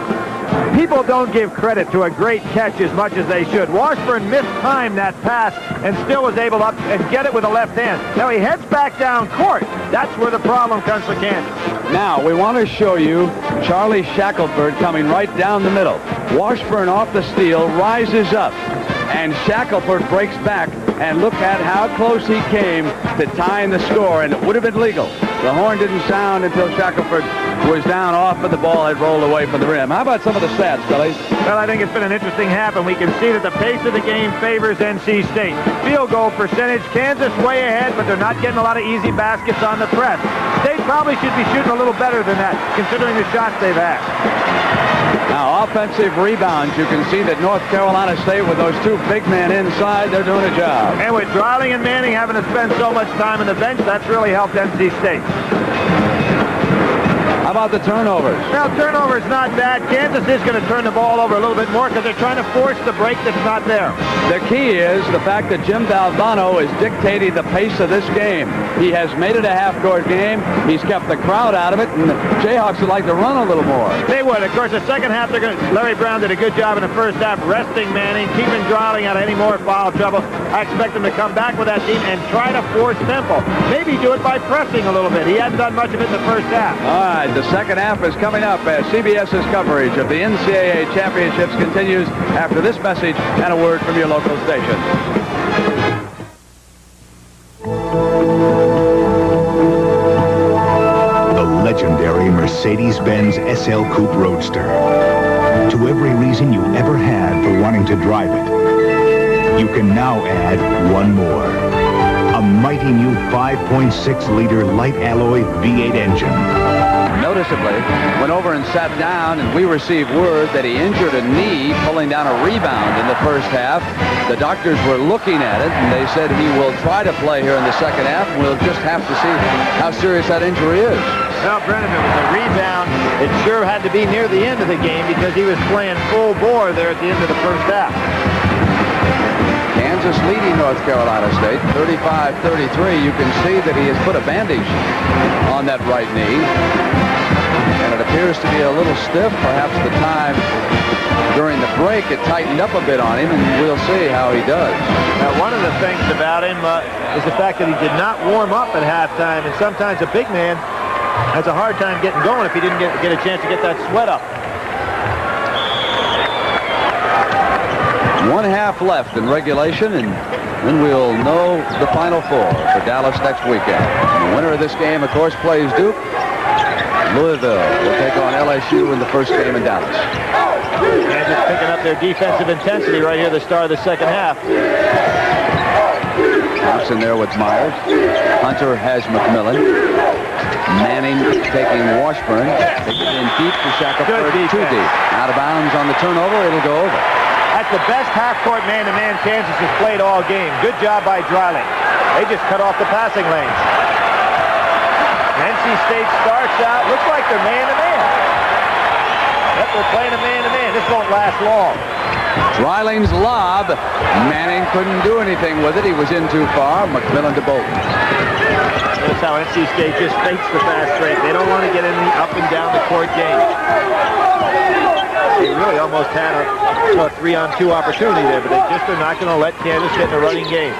people don't give credit to a great catch as much as they should. Washburn mistimed that pass and still was able to up and get it with the left hand. Now he heads back down court. That's where the problem comes for Kansas. Now, we want to show you Charlie Shackelford coming right down the middle. Washburn off the steal, rises up, and Shackelford breaks back, and look at how close he came to tying the score, and it would have been legal. The horn didn't sound until Shackelford was down off and the ball had rolled away from the rim. How about some of the stats, Billy? Well, I think it's been an interesting half, and we can see that the pace of the game favors NC State. Field goal percentage, Kansas way ahead, but they're not getting a lot of easy baskets on the press. State probably should be shooting a little better than that, considering the shots they've had. Now, offensive rebounds. You can see that North Carolina State, with those two big men inside, they're doing a job. And with Dreiling and Manning having to spend so much time on the bench, that's really helped NC State. How about the turnovers? Now, turnover is not bad. Kansas is going to turn the ball over a little bit more because they're trying to force the break that's not there. The key is the fact that Jim Valvano is dictating the pace of this game. He has made it a half-court game. He's kept the crowd out of it, and the Jayhawks would like to run a little more. They would. Of course, the second half, Larry Brown did a good job in the first half resting Manning, keeping Dreiling out of any more foul trouble. I expect him to come back with that team and try to force tempo. Maybe do it by pressing a little bit. He hadn't done much of it in the first half. All right, the second half is coming up as CBS's coverage of the NCAA championships continues after this message and a word from your local station. The legendary Mercedes-Benz SL Coupe Roadster. To every reason you ever had for wanting to drive it, you can now add one more. A mighty new 5.6-liter light alloy V8 engine. Noticeably, went over and sat down, and we received word that he injured a knee pulling down a rebound in the first half. The doctors were looking at it, and they said he will try to play here in the second half, and we'll just have to see how serious that injury is. Well, Brennan, it was a rebound. It sure had to be near the end of the game because he was playing full bore there at the end of the first half. Kansas leading North Carolina State 35-33. You can see that he has put a bandage on that right knee, and it appears to be a little stiff. Perhaps the time during the break it tightened up a bit on him, and we'll see how he does. Now, one of the things about him is the fact that he did not warm up at halftime, and sometimes a big man has a hard time getting going if he didn't get a chance to get that sweat up. 1 half left in regulation, and then we'll know the Final Four for Dallas next weekend. The winner of this game, of course, plays Duke. Louisville will take on LSU in the first game in Dallas. Kansas picking up their defensive intensity right here at the start of the second half. Thompson there with Myers. Hunter has McMillan. Manning taking Washburn. Taking it in deep to Shackelford. Too deep. Out of bounds on the turnover. It'll go over. That's the best half-court man-to-man Kansas has played all game. Good job by Dreiling. They just cut off the passing lanes. NC State starts out, looks like they're man-to-man. Yep, they're playing a man-to-man. This won't last long. Dreiling's lob. Manning couldn't do anything with it. He was in too far. McMillan to Bolton. That's how NC State just fakes the fast break. They don't want to get in the up and down the court game. They really almost had a 3-on-2 opportunity there, but they just are not going to let Kansas get in a running game.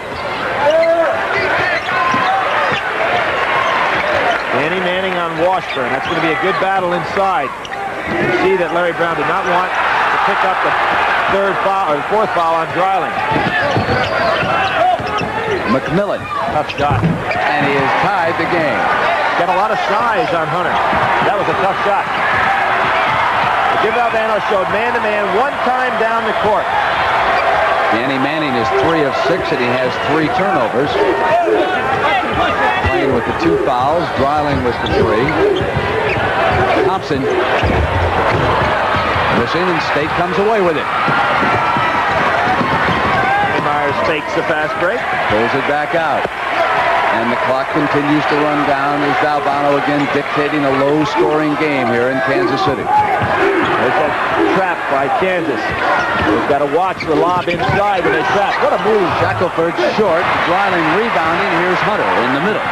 Danny Manning on Washburn. That's going to be a good battle inside. You see that Larry Brown did not want to pick up the fourth foul on Dreiling. McMillan. Tough shot. And he has tied the game. Got a lot of size on Hunter. That was a tough shot. Jim Valvano showed man-to-man one time down the court. Danny Manning is 3 of 6, and he has 3 turnovers. Playing with the 2 fouls. Dreiling with the 3. Thompson missing, and State comes away with it. Myers fakes the fast break. Pulls it back out. And the clock continues to run down as Valvano again dictating a low-scoring game here in Kansas City. There's that trap by Kansas. They've got to watch the lob inside when they trap. What a move. Shackelford short. Dreiling rebounding. Here's Hunter in the middle.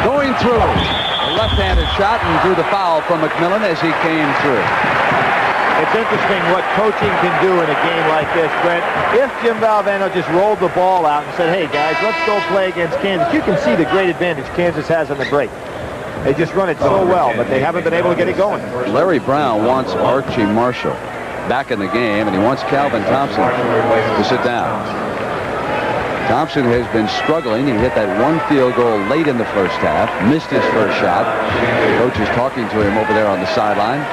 Going through. A left-handed shot and drew the foul from McMillan as he came through. It's interesting what coaching can do in a game like this, Brent. If Jim Valvano just rolled the ball out and said, hey, guys, let's go play against Kansas, you can see the great advantage Kansas has on the break. They just run it so well, but they haven't been able to get it going. Larry Brown wants Archie Marshall back in the game, and he wants Calvin Thompson to sit down. Thompson has been struggling. He hit that 1 field goal late in the first half, missed his first shot. The coach is talking to him over there on the sideline.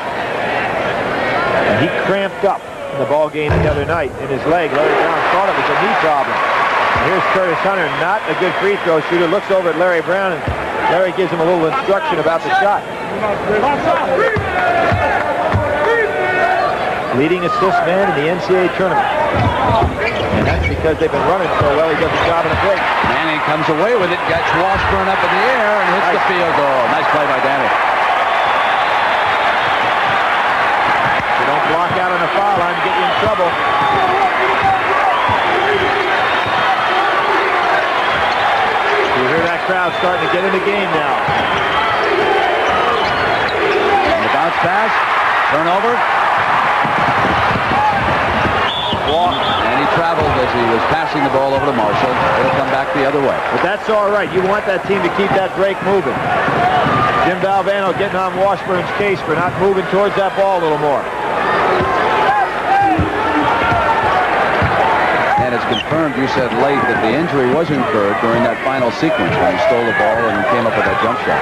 And he cramped up in the ball game the other night in his leg. Larry Brown thought it was a knee problem. And here's Curtis Hunter, not a good free throw shooter, looks over at Larry Brown, and Larry gives him a little instruction about the shot. leading assist man in the NCAA tournament. And that's because they've been running so well, he does a job in the break. Manning comes away with it, gets Washburn up in the air, and hits the field goal. Nice play by Danny. You don't block out on the foul line to get you in trouble. You hear that crowd starting to get in the game now. And the bounce pass, turnover. And he traveled as he was passing the ball over to Marshall. It'll come back the other way. But that's all right. You want that team to keep that break moving. Jim Valvano getting on Washburn's case for not moving towards that ball a little more. And it's confirmed, you said late, that the injury was incurred during that final sequence when he stole the ball and came up with that jump shot.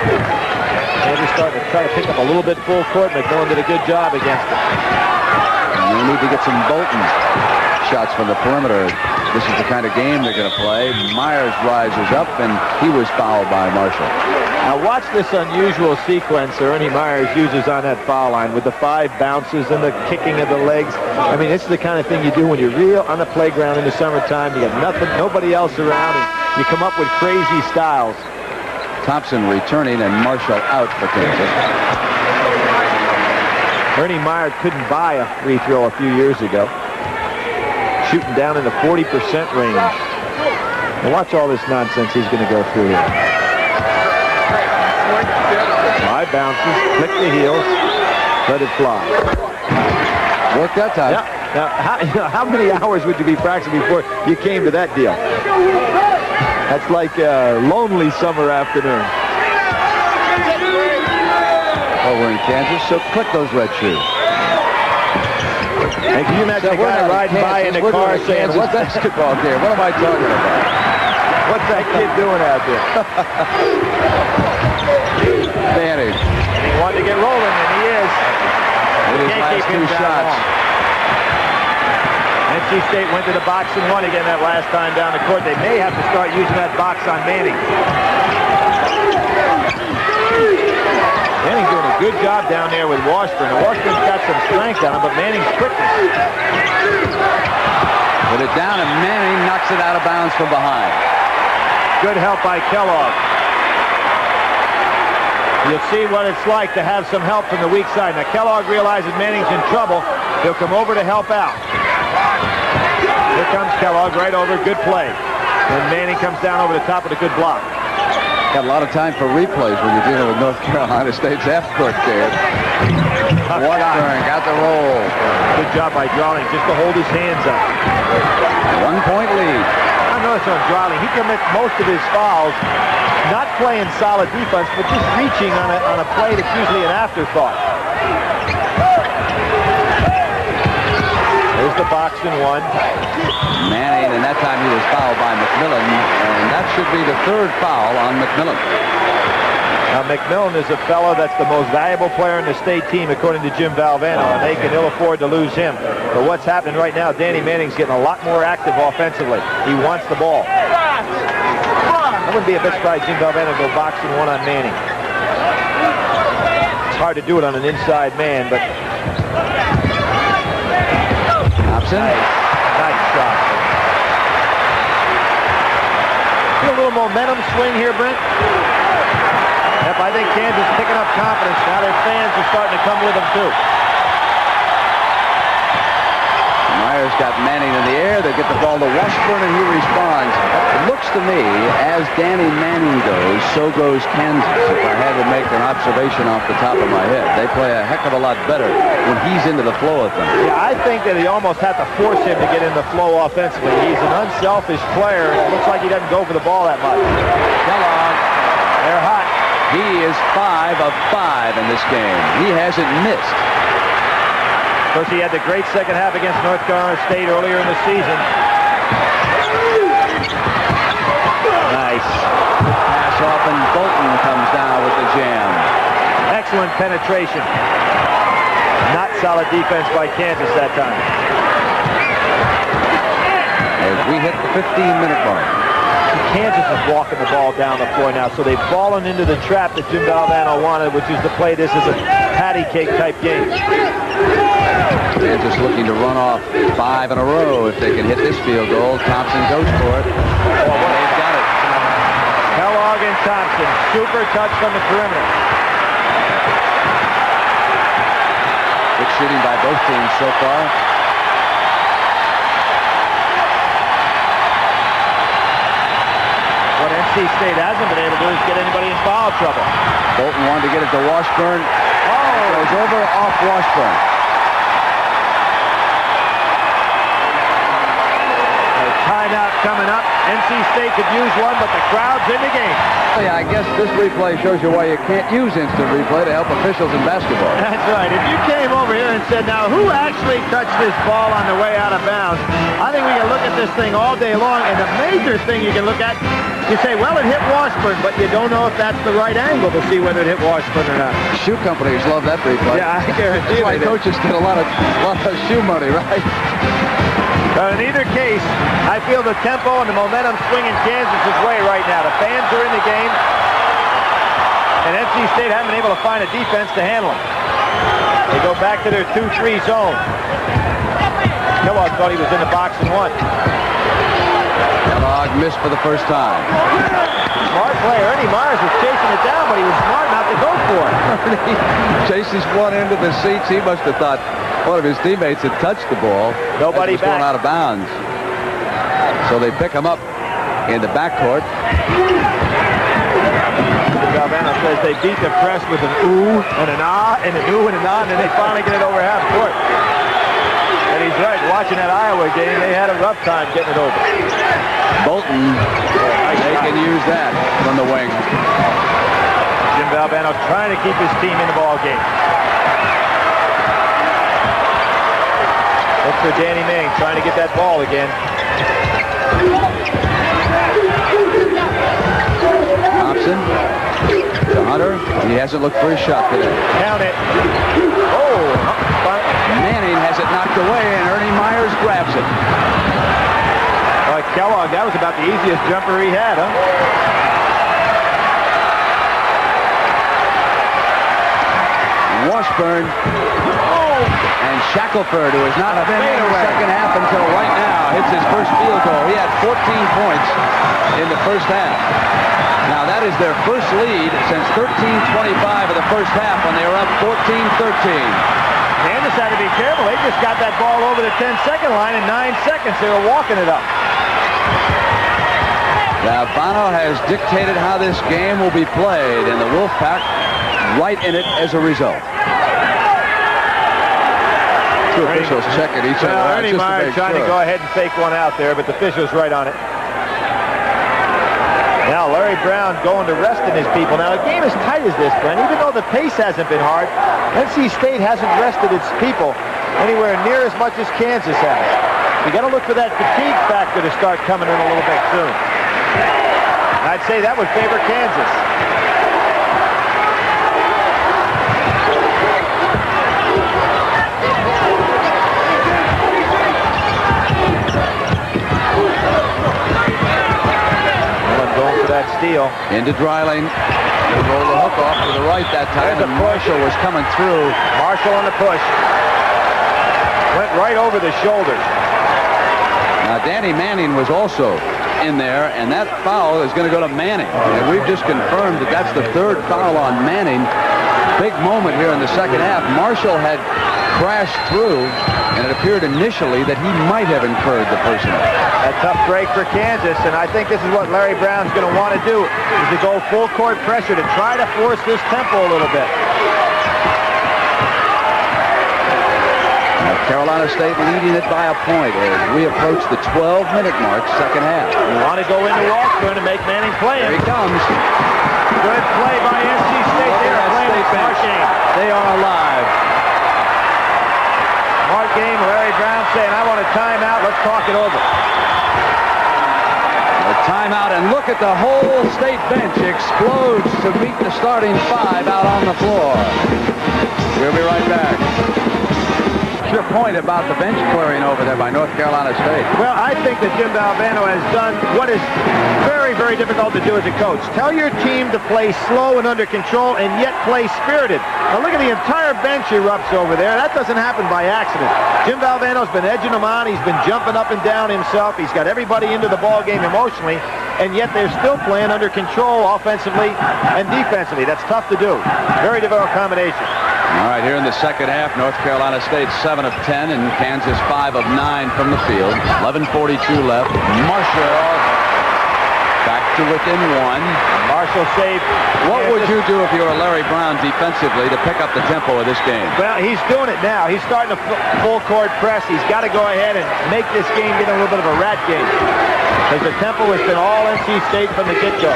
Andrews starting to try to pick up a little bit full court. McMillan did a good job against it. And they need to get some Bolton shots from the perimeter. This is the kind of game they're going to play. Myers rises up, and he was fouled by Marshall. Now watch this unusual sequence Ernie Myers uses on that foul line with the 5 bounces and the kicking of the legs. I mean, this is the kind of thing you do when you're real on the playground in the summertime. You got nothing, nobody else around, and you come up with crazy styles. Thompson returning and Marshall out for Kansas. Ernie Myers couldn't buy a free throw a few years ago. Shooting down in the 40% range. And watch all this nonsense he's going to go through here. 5 bounces, flick the heels, let it fly. Worked that time. Yeah. Now, how many hours would you be practicing before you came to that deal? That's like a lonely summer afternoon. Over in Kansas, so click those red shoes. And can you imagine a guy riding by in the car saying, "What's basketball game? What am I talking about? What's that kid doing out there?" Danny. He wanted to get rolling, and he is. With his Can't keep last him 2 down shots. long. NC State went to the box and won again that last time down the court. They may have to start using that box on Manning. Manning's doing a good job down there with Washburn. And Washburn's got some strength on him, but Manning's quickness. Put it down, and Manning knocks it out of bounds from behind. Good help by Kellogg. You'll see what it's like to have some help from the weak side. Now, Kellogg realizes Manning's in trouble. He'll come over to help out. Here comes Kellogg right over. Good play. And Manning comes down over the top with a good block. Got a lot of time for replays when you're dealing with North Carolina State's half-court kid. Washburn got the roll. Good job by Drawling just to hold his hands up. 1-point lead. I noticed on Drawling, he commits most of his fouls not playing solid defense, but just reaching on a play that's usually an afterthought. There's the box and 1. Manning, and that time he was fouled by McMillan, and that should be the 3rd foul on McMillan. Now, McMillan is a fellow that's the most valuable player in the state team, according to Jim Valvano, and they can ill afford to lose him. But what's happening right now, Danny Manning's getting a lot more active offensively. He wants the ball. I wouldn't be a bit surprised Jim Valvano to go boxing 1 on Manning. It's hard to do it on an inside man, but... Thompson. Nice shot. See a little momentum swing here, Brent? Yep, I think Kansas is picking up confidence. Now their fans are starting to come with them, too. Myers got Manning in the air. They get the ball to Washburn, and he responds. It looks to me, as Danny Manning goes, so goes Kansas. If I had to make an observation off the top of my head, they play a heck of a lot better when he's into the flow of things. Yeah, I think that he almost had to force him to get in the flow offensively. He's an unselfish player. It looks like he doesn't go for the ball that much. Kellogg, They're hot. he is 5 of 5 in this game. He hasn't missed. Of course, he had the great second half against North Carolina State earlier in the season. Nice. Pass off, and Bolton comes down with the jam. Excellent penetration. Not solid defense by Kansas that time. As we hit the 15-minute mark. Kansas is walking the ball down the floor now, so they've fallen into the trap that Jim Valvano wanted, which is to play this as a patty cake type game. Kansas looking to run off 5 in a row if they can hit this field goal. Thompson goes for it. Oh, they've got it. Kellogg and Thompson, super touch from the perimeter. Good shooting by both teams so far. What NC State hasn't been able to do is get anybody in foul trouble. Bolton wanted to get it to Washburn. Oh! Goes over off Washburn. Timeout coming up. NC State could use one, but the crowd's in the game. Yeah, I guess this replay shows you why you can't use instant replay to help officials in basketball. That's right. If you came over here and said, now, who actually touched this ball on the way out of bounds? I think we can look at this thing all day long, and the major thing you can look at, you say, well, it hit Washburn, but you don't know if that's the right angle to see whether it hit Washburn or not. Shoe companies love that replay. Yeah, I guarantee That's why they do. coaches get a lot of shoe money, right? In either case, I feel the tempo and the momentum swinging Kansas' way right now. The fans are in the game, and NC State haven't been able to find a defense to handle them. They go back to their 2-3 zone. Kellogg thought he was in the box and won. Kellogg missed for the first time. Smart player. Ernie Myers was chasing it down, but he was smart not to go for it. Chases one into the seats. He must have thought one of his teammates had touched the ball. Nobody was going back. out of bounds. So they pick him up in the backcourt. Valvano says they beat the press with an ooh and an ah and an ooh and an ah, and then they finally get it over half court. And he's right. Watching that Iowa game, they had a rough time getting it over. Bolton, they can use that from the wing. Jim Valvano trying to keep his team in the ball game. Look for Danny Main trying to get that ball again. Thompson to Hunter. He hasn't looked for his shot today. Count it. Oh, Manning has it knocked away, and Ernie Myers grabs it. Kellogg, that was about the easiest jumper he had, huh? Washburn and Shackelford, who has not been in the second half until right now, hits his first field goal. He had 14 points in the first half. Now that is their first lead since 13:25 of the first half when they were up 14-13. Kansas had to be careful. They just got that ball over the 10-second line in 9 seconds. They were walking it up. Valvano has dictated how this game will be played, and the Wolfpack right in it as a result. Two officials checking each other out. Ernie Myers trying to go ahead and fake one out there, but the official's right on it. Now Larry Brown going to resting his people. Now a game as tight as this, Brent, even though the pace hasn't been hard, NC State hasn't rested its people anywhere near as much as Kansas has. You got to look for that fatigue factor to start coming in a little bit soon. I'd say that would favor Kansas. Going for that steal. Into Dreiling. Roll the hook off to the right that time. There's a Marshall was coming through. Marshall on the push. Went right over the shoulders. Now Danny Manning was also in there, and that foul is going to go to Manning. And we've just confirmed that that's the third foul on Manning. Big moment here in the second half. Marshall had crashed through, and it appeared initially that he might have incurred the personal. A tough break for Kansas, and I think this is what Larry Brown's going to want to do, is to go full court pressure to try to force this tempo a little bit. Now Carolina State leading it by a point as we approach the 12-minute mark, second half. You want to go into Washburn and make Manning play Here him. he comes. Good play by NC State. They're playing a smart game. They are alive. Smart game. Larry Brown saying, I want a timeout. Let's talk it over. A timeout, and look at the whole state bench explodes to meet the starting 5 out on the floor. We'll be right back. your point about the bench clearing over there by North Carolina State? Well, I think that Jim Valvano has done what is very, very difficult to do as a coach. Tell your team to play slow and under control and yet play spirited. Now look at the entire bench erupts over there. That doesn't happen by accident. Jim Valvano's been edging them on. He's been jumping up and down himself. He's got everybody into the ball game emotionally, and yet they're still playing under control offensively and defensively. That's tough to do. Very difficult combination. All right, here in the second half, North Carolina State 7 of 10 and Kansas 5 of 9 from the field. 11:42 left. Marshall back to within 1. Marshall saved. What would you do if you were Larry Brown defensively to pick up the tempo of this game? Well, he's doing it now. He's starting a full court press. He's got to go ahead and make this game get a little bit of a rat game, because the tempo has been all NC State from the get-go.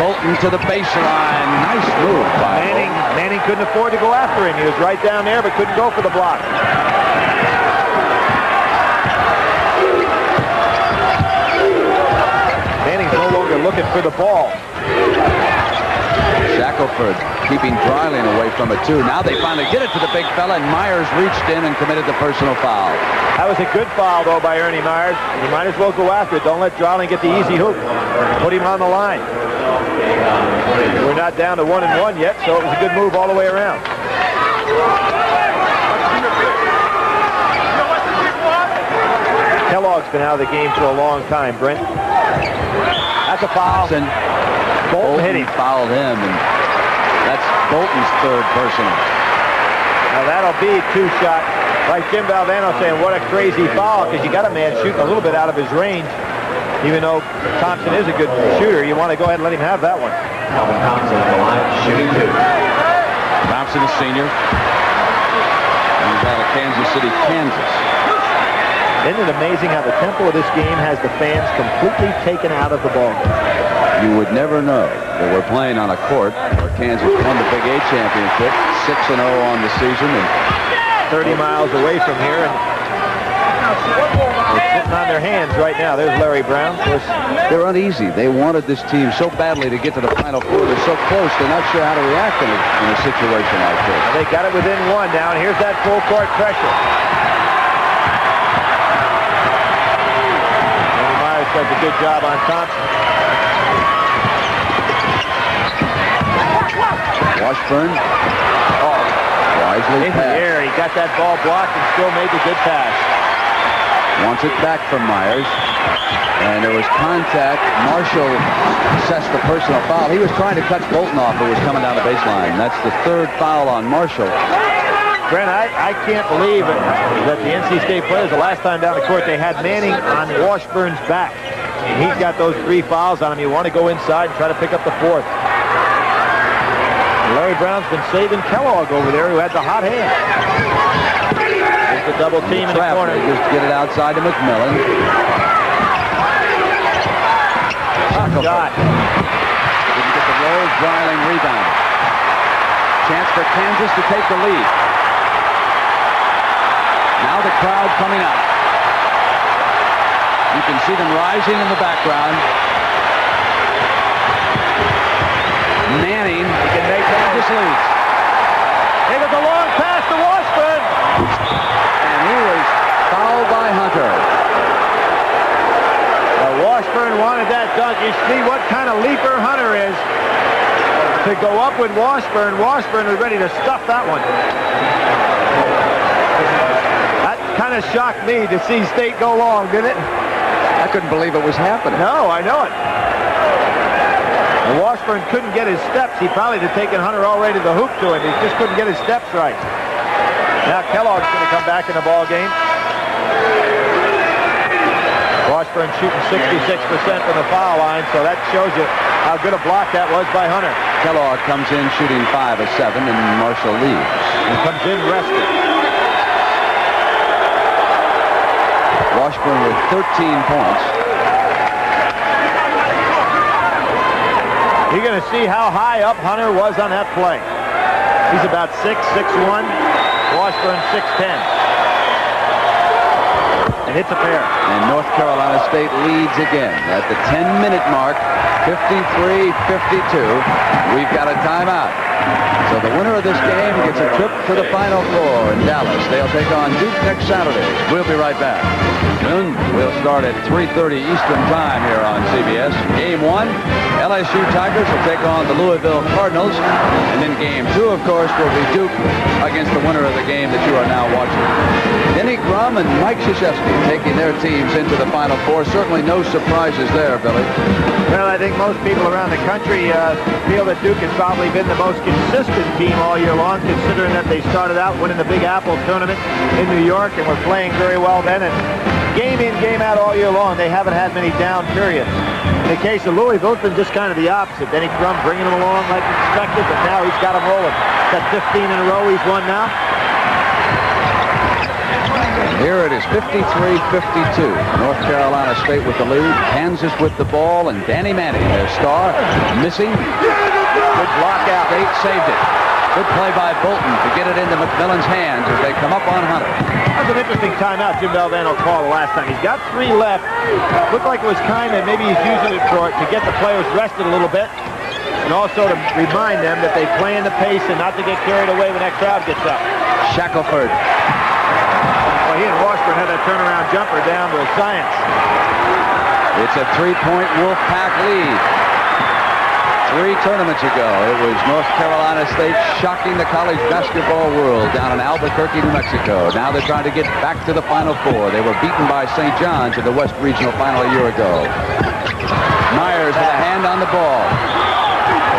Bolton to the baseline. Nice move by Manning. Manning couldn't afford to go after him. He was right down there, but couldn't go for the block. Manning's no longer looking for the ball. Shackelford keeping Dryling away from it, too. Now they finally get it to the big fella, and Myers reached in and committed the personal foul. That was a good foul, though, by Ernie Myers. You might as well go after it. Don't let Dryling get the easy hoop. Put him on the line. We're not down to 1-1 yet, so it was a good move all the way around. Kellogg's been out of the game for a long time, Brent. That's a foul. Bolton hit him. Fouled him, and that's Bolton's third personal. Now that'll be 2-shot. Like Jim Valvano saying, what a crazy foul, because you got a man shooting a little bit out of his range. Even though Thompson is a good shooter, you want to go ahead and let him have that one. Calvin Thompson at the line, shooting 2. Thompson, a senior. He's out of Kansas City, Kansas. Isn't it amazing how the tempo of this game has the fans completely taken out of the ball game? You would never know that we're playing on a court where Kansas won the Big 8 championship, 6-0 on the season, and 30 miles away from here, and they're sitting on their hands right now. There's Larry Brown. Of course, they're uneasy. They wanted this team so badly to get to the Final Four. They're so close, they're not sure how to react in a situation like this. They got it within 1 now, and here's that full court pressure. Ernie Myers does a good job on Thompson. Washburn. Wisely In the passed. air, he got that ball blocked and still made the good pass. Wants it back from Myers. And there was contact. Marshall assessed the personal foul. He was trying to cut Bolton off, who was coming down the baseline. That's the third foul on Marshall. Brent, I can't believe that the NC State players, the last time down the court, they had Manning on Washburn's back. And he's got those 3 fouls on him. You want to go inside and try to pick up the 4th. Larry Brown's been saving Kellogg over there, who had the hot hand. There's the double team in the corner. They just get it outside to McMillan. Shot. Didn't get the roll. Dryling rebound. Chance for Kansas to take the lead. Now the crowd coming out. You can see them rising in the background. Manning Can make Kansas leads. It was a long pass to Washburn. And he was fouled by Hunter. Washburn wanted that dunk. You see what kind of leaper Hunter is. To go up with Washburn. Washburn was ready to stuff that one. That kind of shocked me to see State go long, didn't it? I couldn't believe it was happening. No, I know it. And Washburn couldn't get his steps. He probably had taken Hunter already to the hoop to him. He just couldn't get his steps right. Now Kellogg's going to come back in the ball game. Washburn shooting 66% from the foul line, so that shows you how good a block that was by Hunter. Kellogg comes in shooting 5 of 7, and Marshall leaves. He comes in rested. Washburn with 13 points. You're going to see how high up Hunter was on that play. He's about 6'1". Washburn 6'10". And hits a pair. And North Carolina State leads again at the 10-minute mark, 53-52. We've got a timeout. So the winner of this game gets a trip to the Final Four in Dallas. They'll take on Duke next Saturday. We'll be right back. Soon we'll start at 3:30 Eastern Time here on CBS. Game 1, LSU Tigers will take on the Louisville Cardinals. And then Game 2, of course, will be Duke against the winner of the game that you are now watching. Denny Crum and Mike Krzyzewski taking their teams into the Final Four. Certainly no surprises there, Billy. Well, I think most people around the country feel that Duke has probably been the most consistent team all year long, considering that they started out winning the Big Apple tournament in New York and were playing very well then. And game in, game out all year long, they haven't had many down periods. In the case of Louisville, it's been just kind of the opposite. Denny Crum bringing them along like expected, but now he's got them rolling. Got 15 in a row he's won now. Here it is 53-52. North Carolina State with the lead. Kansas with the ball, and Danny Manning, their star, missing. Good block out. State saved it. Good play by Bolton to get it into McMillan's hands as they come up on Hunter. That was an interesting timeout Jim Valvano called the last time. He's got 3 left. Looked like it was kind of maybe he's using it to get the players rested a little bit, and also to remind them that they play in the pace and not to get carried away when that crowd gets up. Shackelford. Well, he and Washburn had that turnaround jumper down to a science. It's a 3-point Wolfpack lead. 3 tournaments ago, it was North Carolina State shocking the college basketball world down in Albuquerque, New Mexico. Now they're trying to get back to the Final Four. They were beaten by St. John's in the West Regional Final a year ago. Myers with a hand on the ball.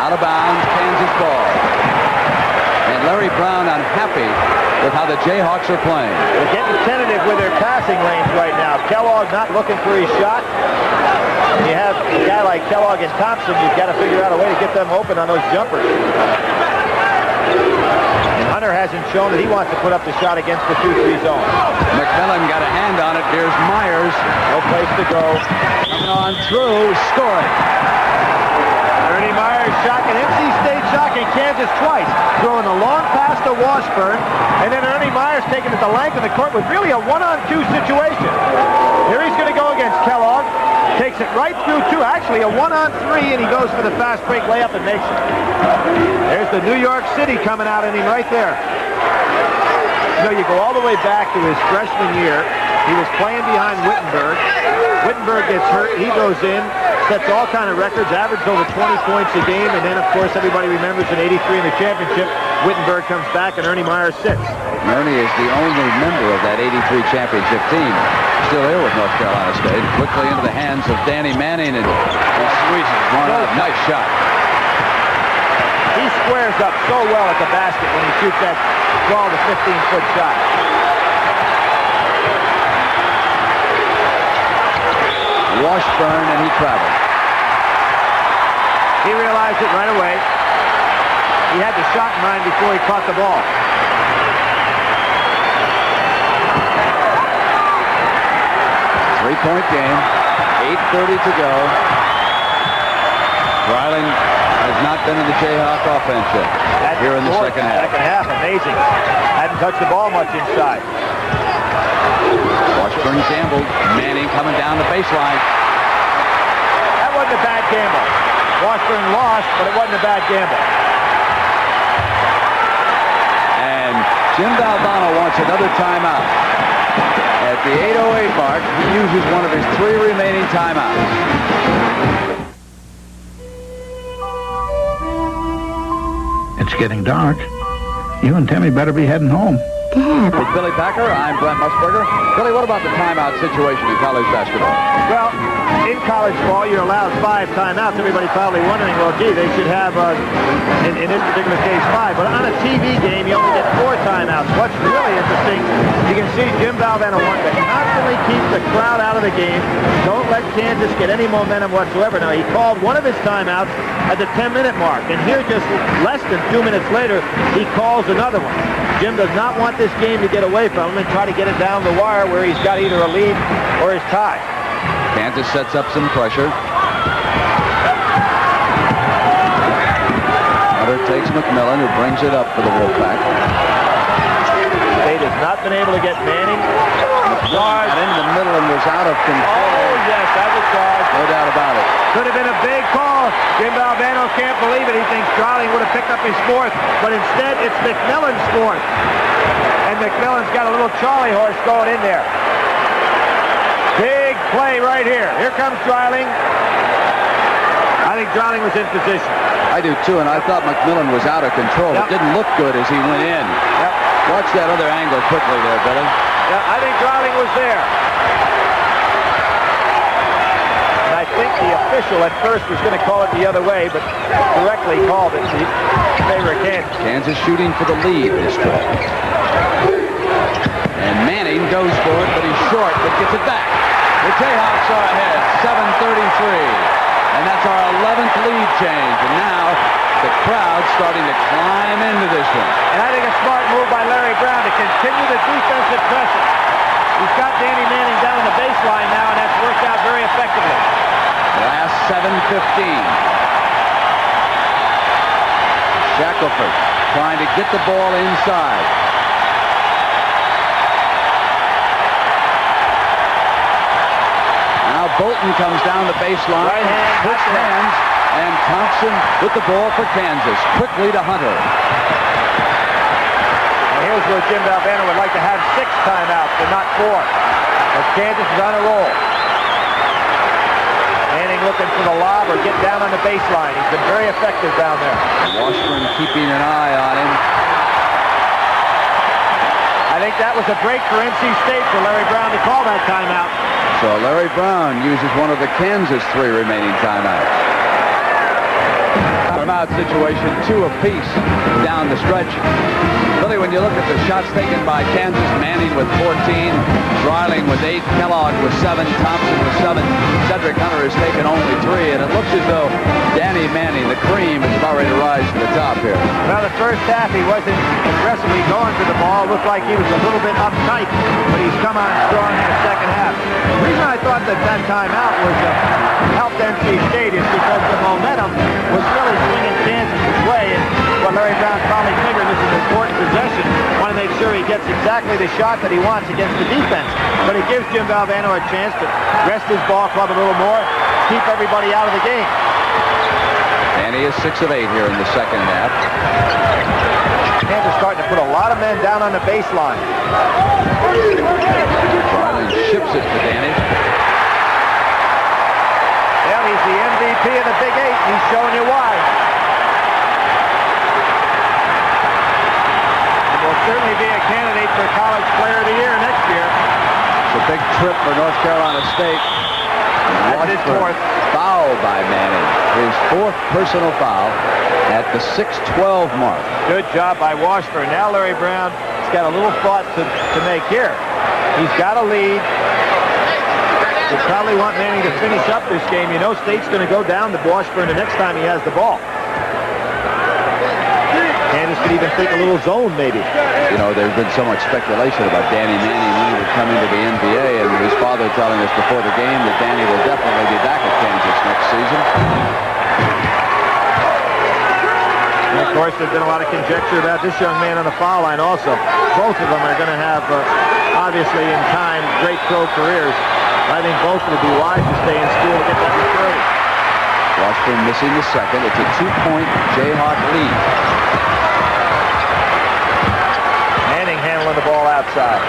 Out of bounds, Kansas ball. And Larry Brown unhappy with how the Jayhawks are playing. They're getting tentative with their passing lanes right now. Kellogg not looking for his shot. When you have a guy like Kellogg and Thompson, you've got to figure out a way to get them open on those jumpers. And Hunter hasn't shown that he wants to put up the shot against the 2-3 zone. McMillan got a hand on it. Here's Myers. No place to go. Coming on through, scoring. Ernie Myers shocking NC State, shocking Kansas twice. Throwing a long pass to Washburn, and then Ernie Myers taking it the length of the court with really a 1-on-2 situation. Here he's going to go against Kellogg. Takes it right through 2, actually a 1-on-3, and he goes for the fast break layup and makes it. There's the New York City coming out at him right there. You know, you go all the way back to his freshman year. He was playing behind Wittenberg. Wittenberg gets hurt. He goes in, sets all kind of records, averaged over 20 points a game, and then, of course, everybody remembers in '83 in the championship, Wittenberg comes back and Ernie Myers sits. Ernie is the only member of that '83 championship team still here with North Carolina State. Quickly into the hands of Danny Manning, and he squeezes one out. Nice shot. He squares up so well at the basket when he shoots that 12 to 15-foot shot. Washburn, and he traveled. He realized it right away. He had the shot in mind before he caught the ball. Three-point game, 8:30 to go. Dreiling has not been in the Jayhawk offense yet. Here in the second half. Second half, amazing. Hadn't touched the ball much inside. Washburn gambled. Manning coming down the baseline. That wasn't a bad gamble. Washburn lost, but it wasn't a bad gamble. And Jim Valvano wants another timeout. At the 8:08 mark, he uses one of his 3 remaining timeouts. It's getting dark. You and Timmy better be heading home. With Billy Packer, I'm Brent Musburger. Billy, what about the timeout situation in college basketball? Well, in college ball, you're allowed 5 timeouts. Everybody's probably wondering, well, gee, they should have, in this particular case, 5. But on a TV game, you only get 4 timeouts. What's really interesting, you can see Jim Valvano wanted to constantly keep the crowd out of the game. Don't let Kansas get any momentum whatsoever. Now, he called one of his timeouts at the 10-minute mark. And here, just less than 2 minutes later, he calls another one. Jim does not want this game to get away from him and try to get it down the wire where he's got either a lead or his tie. Kansas sets up some pressure. Hunter takes McMillan, who brings it up for the Wolfpack. State has not been able to get Manning. Got into the middle and was out of control. Oh, yes, that was charged. No doubt about it. Could have been a big call. Jim Valvano can't believe it. He thinks Dreiling would have picked up his fourth, but instead it's McMillan's fourth. And McMillan's got a little Charlie horse going in there. Big play right here. Here comes Dreiling. I think Dreiling was in position. I do too, and I thought McMillan was out of control. Yep. It didn't look good as he went in. Yep. Watch that other angle quickly there, Billy. Yeah, I think Dreiling was there. And I think the official at first was going to call it the other way, but correctly called it in favor of Kansas. Kansas shooting for the lead this trip. And Manning goes for it, but he's short, but gets it back. The Jayhawks are ahead, 7:33. And that's our 11th lead change. And now the crowd's starting to climb into this one. And I think a smart move by Larry Brown to continue the defensive pressure. He's got Danny Manning down on the baseline now, and that's worked out very effectively. Last 7:15. Shackelford trying to get the ball inside. Now Bolton comes down the baseline. Right hand, Push hands, and Thompson with the ball for Kansas. Quickly to Hunter. And here's where Jim Valvano would like to have 6 timeouts, but not 4. But Kansas is on a roll. Manning looking for the lob or get down on the baseline. He's been very effective down there. Washburn keeping an eye on him. I think that was a break for NC State for Larry Brown to call that timeout. So Larry Brown uses one of the Kansas 3 remaining timeouts. Timeout situation, 2 apiece down the stretch. Billy, when you look at the shots taken by Kansas, Manning with 14, Dreiling with 8, Kellogg with 7, Thompson with 7, Cedric Hunter has taken only 3, and it looks as though Danny Manning, the cream, is about ready to rise to the top here. Well, the first half he wasn't aggressively going to the ball. Looked like he was a little bit uptight, but he's come on strong in the second half. The reason I thought that timeout was helped NC State is because the momentum was really swinging Kansas' way, and what Larry Brown probably figured this is an important possession. Want to make sure he gets exactly the shot that he wants against the defense. But it gives Jim Valvano a chance to rest his ball club a little more, keep everybody out of the game. And he is 6 of 8 here in the second half. Kansas starting to put a lot of men down on the baseline. Dreiling ships it to Danny. Well, he's the MVP of the Big 8, and he's showing you why. And will certainly be a candidate for College Player of the Year next year. It's a big trip for North Carolina State. That's his Washburn 4th. Foul by Manning. His 4th personal foul at the 6:12 mark. Good job by Washburn. Now Larry Brown has got a little thought to make here. He's got a lead. You probably want Manning to finish up this game. You know State's going to go down to Washburn the next time he has the ball. Kansas could even think a little zone, maybe. You know, there's been so much speculation about Danny Manning when he would come into the NBA, and his father telling us before the game that Danny will definitely be back at Kansas next season. And of course, there's been a lot of conjecture about this young man on the foul line also. Both of them are going to have, obviously, in time, great pro careers. I think both would be wise to stay in school to get that maturity. Washburn missing the second. It's a 2-point Jayhawk lead. Manning handling the ball outside,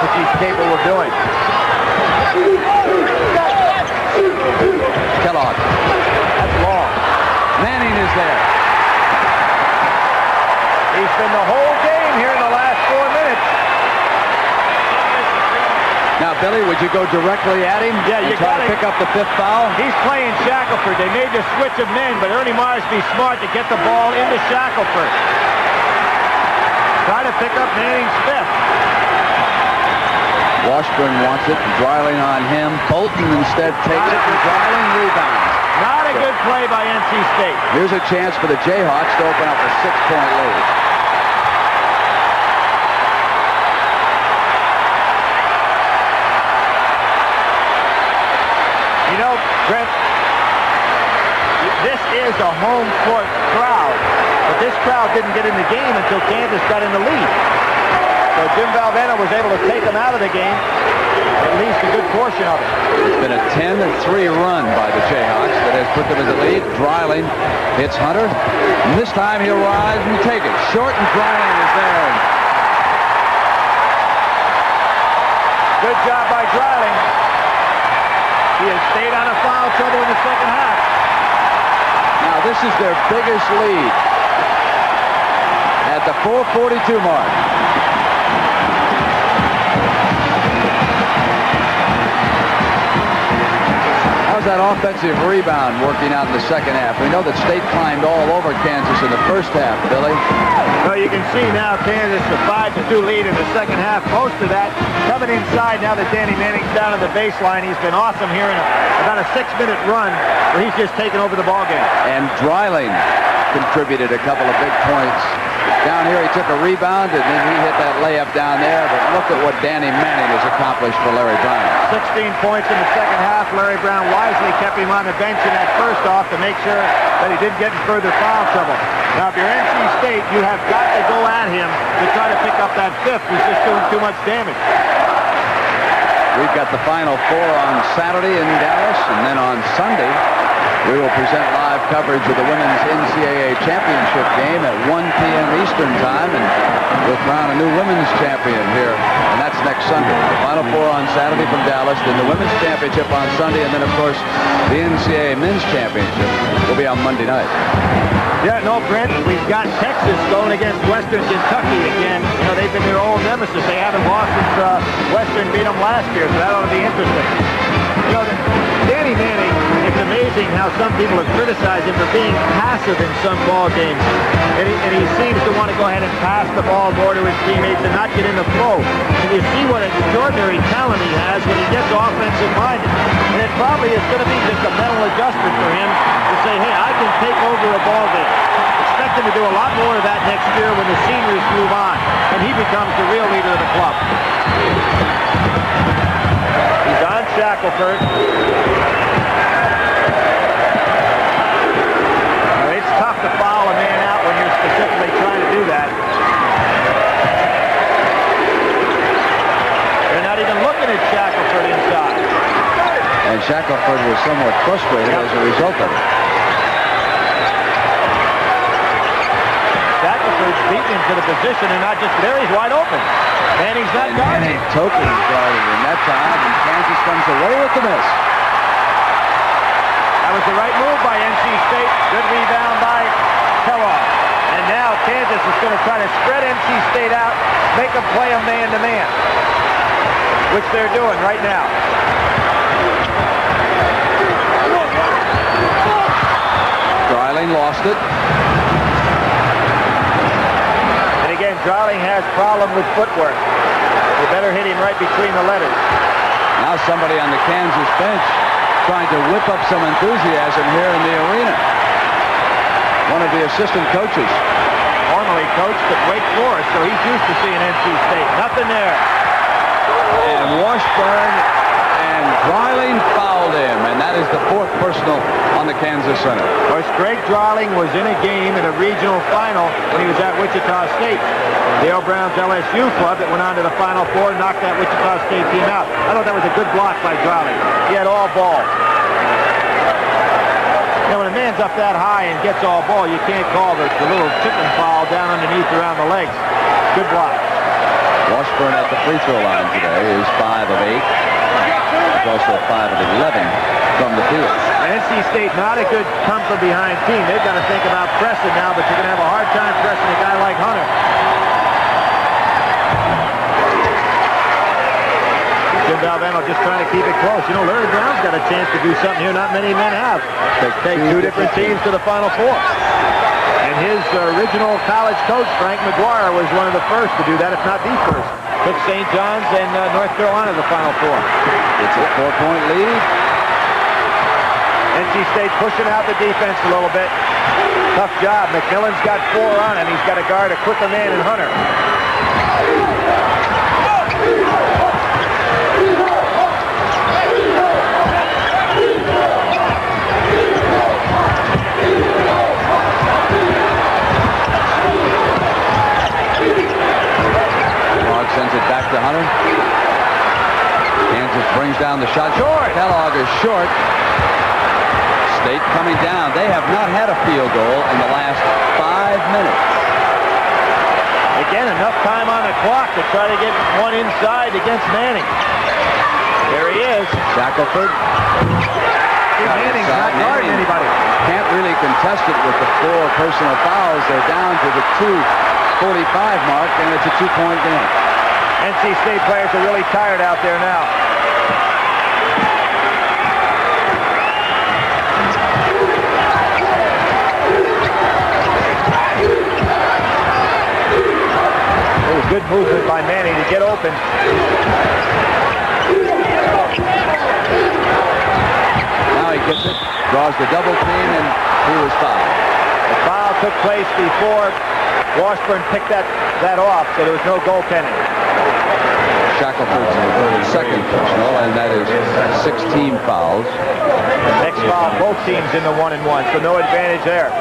which he's capable of doing. Kellogg. That's long. Manning is there. He's been the whole game here in the last 4 minutes. Now, Billy, would you go directly at him? Yeah, you and try gotta- to pick up the 5th foul? He's playing Shackelford. They made the switch of men, but Ernie Myers be smart to get the ball into Shackelford. Try to pick up Manning's 5th. Washburn wants it. Dreiling on him. Bolton instead takes it, and Dreiling rebounds. Not a good play by NC State. Here's a chance for the Jayhawks to open up a 6-point lead. You know, Brent, this is a home court crowd, but this crowd didn't get in the game until Kansas got in the lead. So So Jim Valvano was able to take them out of the game, at least a good portion of it. It's been a 10-3 run by the Jayhawks that has put them in the lead. Dreiling hits Hunter. And this time he'll rise and take it. Short, and Dreiling is there. Good job by Dreiling. He has stayed out of foul trouble in the second half. Now this is their biggest lead at the 4:42 mark. How's that offensive rebound working out in the second half? We know that State climbed all over Kansas in the first half, Billy. Well, you can see now Kansas a 5-2 lead in the second half. Most of that coming inside now that Danny Manning's down on the baseline. He's been awesome here in about a 6-minute run where he's just taken over the ball game. And Dreiling contributed a couple of big points. Down here, he took a rebound, and then he hit that layup down there. But look at what Danny Manning has accomplished for Larry Brown. 16 points in the second half. Larry Brown wisely kept him on the bench in that first off to make sure that he didn't get in further foul trouble. Now, if you're NC State, you have got to go at him to try to pick up that fifth. He's just doing too much damage. We've got the Final Four on Saturday in Dallas, and then on Sunday, we will present live coverage of the Women's NCAA Championship game at 1 p.m. Eastern Time, and we'll crown a new women's champion here, and that's next Sunday. The Final Four on Saturday from Dallas, then the Women's Championship on Sunday, and then, of course, the NCAA Men's Championship will be on Monday night. Yeah, no, Brent, we've got Texas going against Western Kentucky again. You know, they've been their old nemesis. They haven't lost since Western beat them last year, so that ought to be interesting. You know, Danny Manning, it's amazing how some people have criticized him for being passive in some ball games. And he seems to want to go ahead and pass the ball more to his teammates and not get in the flow. And you see what an extraordinary talent he has when he gets offensive-minded. And it probably is going to be just a mental adjustment for him to say, hey, I can take over a ball game. Expect him to do a lot more of that next year when the seniors move on and he becomes the real leader of the club. He's on Shackelford. Now, it's tough to foul a man out when you're specifically trying to do that. They're not even looking at Shackelford inside. And Shackelford was somewhat frustrated as a result of it. Shackelford's beaten him to the position, and not just there, he's wide open. Manning's not guarding. Manning totally guarded in that time, and Kansas comes away with the miss. That was the right move by NC State. Good rebound by Kellogg. And now Kansas is going to try to spread NC State out, make them play a man-to-man, which they're doing right now. Dreiling lost it. And again, Dreiling has problem with footwork. They better hit him right between the letters. Now somebody on the Kansas bench trying to whip up some enthusiasm here in the arena. One of the assistant coaches. Formerly coached at Wake Forest, so he's used to seeing NC State. Nothing there. And Washburn and Dreiling fouled him, and that is the fourth personal on the Kansas Center. Of course, Greg Dreiling was in a game in a regional final when he was at Wichita State. Dale Brown's LSU club that went on to the Final Four and knocked that Wichita State team out. I thought that was a good block by Dreiling. He had all ball. You know, when a man's up that high and gets all ball, you can't call the little chicken foul down underneath around the legs. Good block. Washburn at the free throw line today is 5 of 8. He's also 5 of 11 from the field. NC State, not a good come-from-behind team. They've got to think about pressing now, but you're going to have a hard time pressing a guy like Hunter. Jim Valvano just trying to keep it close. You know, Larry Brown's got a chance to do something here not many men have. Take two different teams to the Final Four. And his original college coach, Frank McGuire, was one of the first to do that, if not the first. Took St. John's and North Carolina to the Final Four. It's a 4-point lead. NC State pushing out the defense a little bit. Tough job. McMillan's got 4 on him. He's got to guard a quicker man than Hunter. Hunter. Kansas brings down the shot. Short. Kellogg is short. State coming down. They have not had a field goal in the last 5 minutes. Again, enough time on the clock to try to get one inside against Manning. There he is. Shackelford. Manning's not guarding anybody. Can't really contest it with the 4 personal fouls. They're down to the 2:45 mark, and it's a 2-point game. NC State players are really tired out there now. Oh, good movement by Manning to get open. Now he gets it, draws the double team, and he was fouled. The foul took place before Washburn picked that off, so there was no goaltending. Shackelford's second personal, and that is 16 fouls. Next foul, both teams in the 1-and-1, so no advantage there.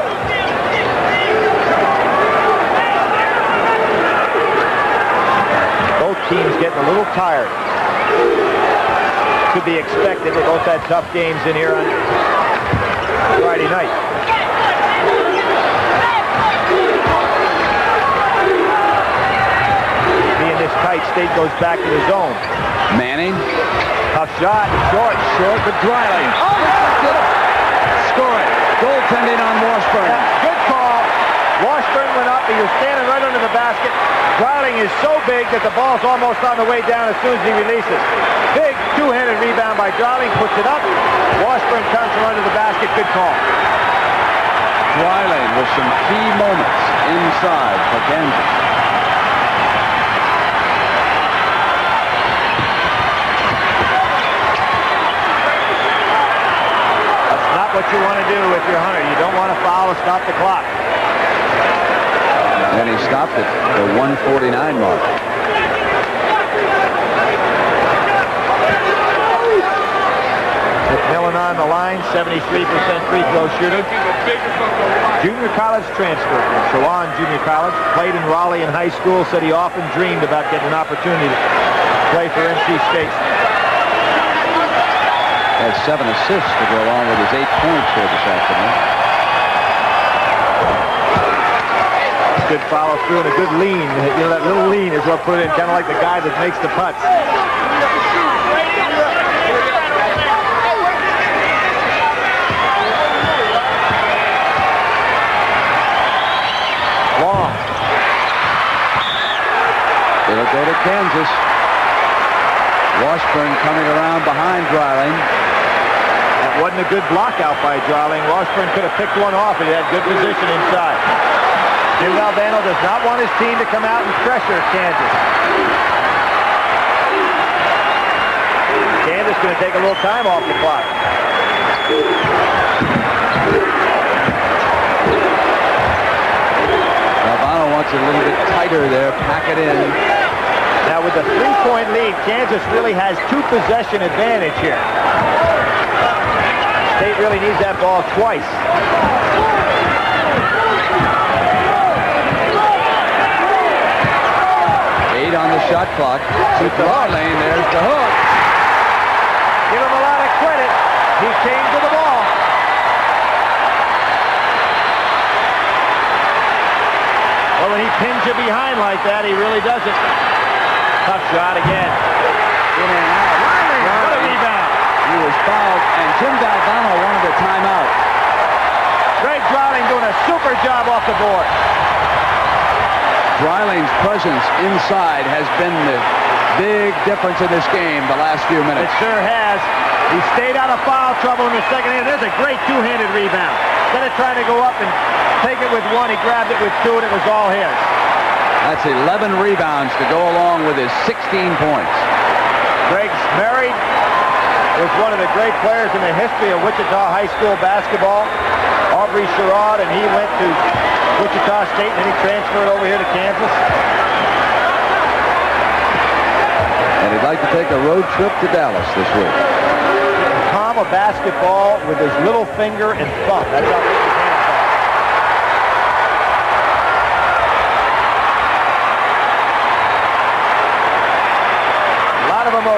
Both teams getting a little tired. To be expected. They both had tough games in here on Friday night. Being this tight, State goes back to the zone. Manning. Tough shot. Short with Dreiling. Oh, score it. Goaltending on Washburn. Yeah, good call. Washburn went up. He was standing right under the basket. Dreiling is so big that the ball's almost on the way down as soon as he releases. Big two-handed rebound by Dreiling. Puts it up. Washburn comes from under the basket. Good call. Dreiling with some key moments inside for Kansas. That's not what you want to do if you're Hunter. You don't want to foul or stop the clock. And he stopped at the 1:49 mark. McMillan on the line, 73% free throw shooter. Junior college transfer from Chowan Junior College. Played in Raleigh in high school. Said he often dreamed about getting an opportunity to play for NC State. Has 7 assists to go along with his 8 points here this afternoon. Good follow through and a good lean. You know, that little lean is what put it in, kind of like the guy that makes the putts. Long. It'll go to Kansas. Washburn coming around behind Dreiling. That wasn't a good block out by Dreiling. Washburn could have picked one off if he had good position inside. Jim Valvano does not want his team to come out and pressure Kansas. Kansas going to take a little time off the clock. Valvano wants it a little bit tighter there, pack it in. Now with the 3-point lead, Kansas really has 2-possession advantage here. State really needs that ball twice. On the shot clock. To Dreiling, there's the hook. Give him a lot of credit. He came to the ball. Well, when he pins you behind like that, he really does it. Tough shot again. In and out. Riley, what a rebound. He was fouled, and Jim Valvano wanted a timeout. Greg Dreiling doing a super job off the board. Dreiling's presence inside has been the big difference in this game the last few minutes. It sure has. He stayed out of foul trouble in the second half. There's a great two-handed rebound. Instead of trying to go up and take it with one, he grabbed it with 2, and it was all his. That's 11 rebounds to go along with his 16 points. Greg's married. Was one of the great players in the history of Wichita High School basketball. Aubrey Sherrod, and he went to Wichita State, and then he transferred over here to Kansas. And he'd like to take a road trip to Dallas this week. Palm a basketball with his little finger and thumb. That's how big his hands are.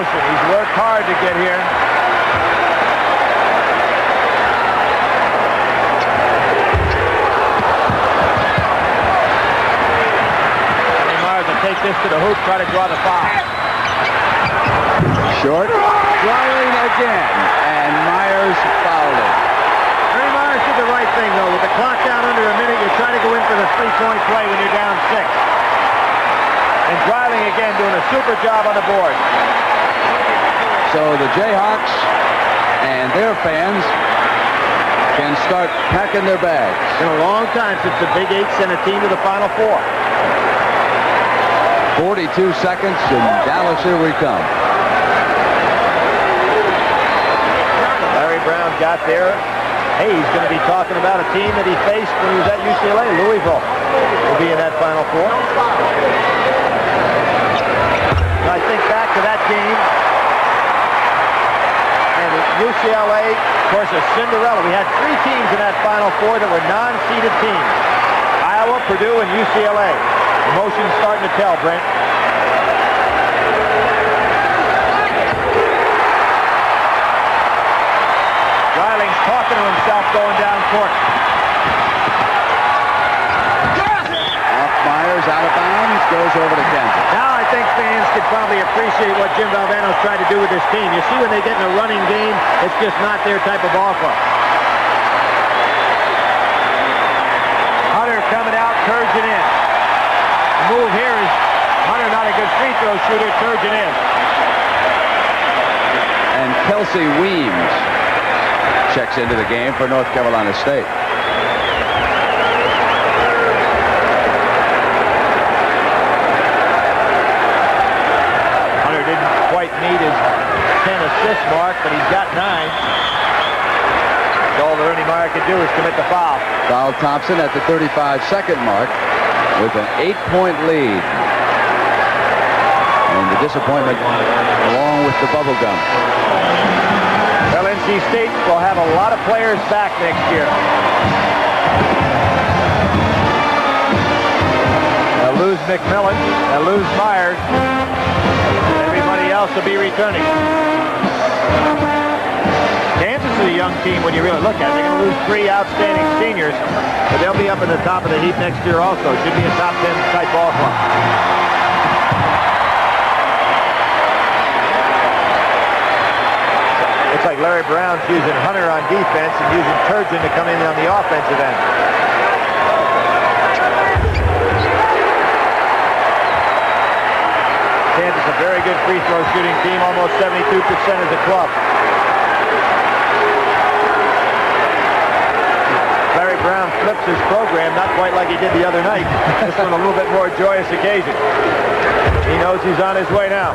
motion. He's worked hard to get here. Ernie Myers will take this to the hoop, try to draw the foul. Short. Dreiling again. And Myers fouled it. Ernie Myers did the right thing, though. With the clock down under a minute, you try to go in for the three-point play when you're down 6. And Dreiling again doing a super job on the board. So the Jayhawks and their fans can start packing their bags. It's been a long time since the Big 8 sent a team to the Final Four. 42 seconds, and Dallas, here we come. Larry Brown got there. Hey, he's going to be talking about a team that he faced when he was at UCLA. Louisville will be in that Final Four. I think back to that game. And UCLA, of course, a Cinderella. We had 3 teams in that Final Four that were non-seeded teams. Iowa, Purdue, and UCLA. The motion's starting to tell, Brent. Reiling's talking to himself going down court. Off Myers, out of bounds, goes over to Kansas. Now I think fans could probably appreciate what Jim Valvano's tried to do with this team. You see when they get in a running game, it's just not their type of ball club. Hunter coming out, Turgeon in. The move here is Hunter not a good free throw shooter, Turgeon in. And Kelsey Weems checks into the game for North Carolina State. Hunter didn't quite meet his 10 assist mark, but he's got 9. All that Ernie Meyer could do is commit the foul. Foul Thompson at the 35-second mark with an 8-point lead. And the disappointment along with the bubble gum. Well, NC State will have a lot of players back next year. They'll lose McMillan. They'll lose Myers. Everybody else will be returning. Kansas is a young team when you really look at it. They're going to lose 3 outstanding seniors, but they'll be up at the top of the heap next year also. Should be a top 10 type ball club. Looks like Larry Brown's using Hunter on defense and using Turgeon to come in on the offensive end. Kansas a very good free throw shooting team, almost 72% as a club. Larry Brown flips his program, not quite like he did the other night. This one a little bit more joyous occasion. He knows he's on his way now.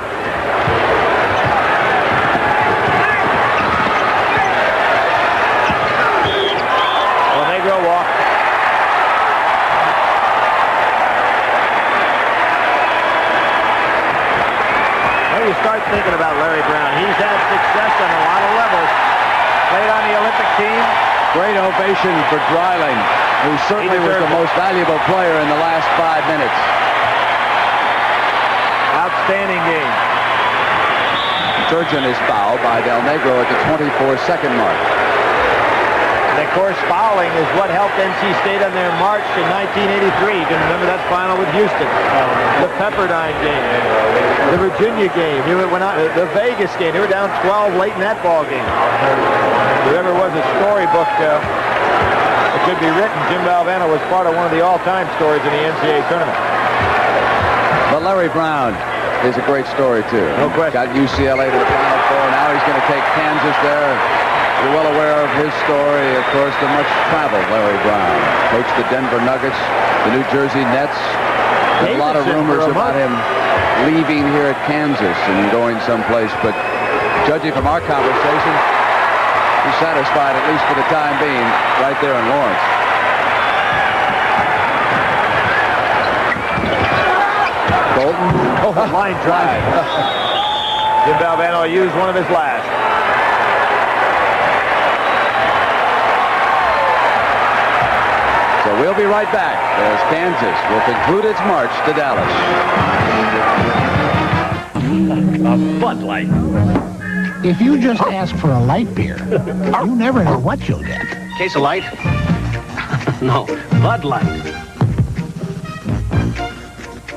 Walk. Well, you start thinking about Larry Brown. He's had success on a lot of levels. Played on the Olympic team. Great ovation for Dreiling, who certainly was the most valuable player in the last 5 minutes. Outstanding game. Turgeon is fouled by Del Negro at the 24-second mark. And of course, fouling is what helped NC State on their march in 1983. You can remember that final with Houston. The Pepperdine game. The Virginia game. The Vegas game. They were down 12 late in that ball game. If there ever was a storybook that could be written, Jim Valvano was part of one of the all-time stories in the NCAA tournament. But Larry Brown is a great story, too. No question. Got UCLA to the Final Four. Now he's going to take Kansas there. You're well aware of his story, of course, the much-traveled Larry Brown. Coached the Denver Nuggets, the New Jersey Nets. There's a lot of rumors about him leaving here at Kansas and going someplace, but judging from our conversation, he's satisfied, at least for the time being, right there in Lawrence. Bolton. Oh, line drive. Jim Valvano used one of his last. So we'll be right back as Kansas will conclude its march to Dallas. Bud Light. If you just ask for a light beer, you never know what you'll get. Case of light? No, Bud Light.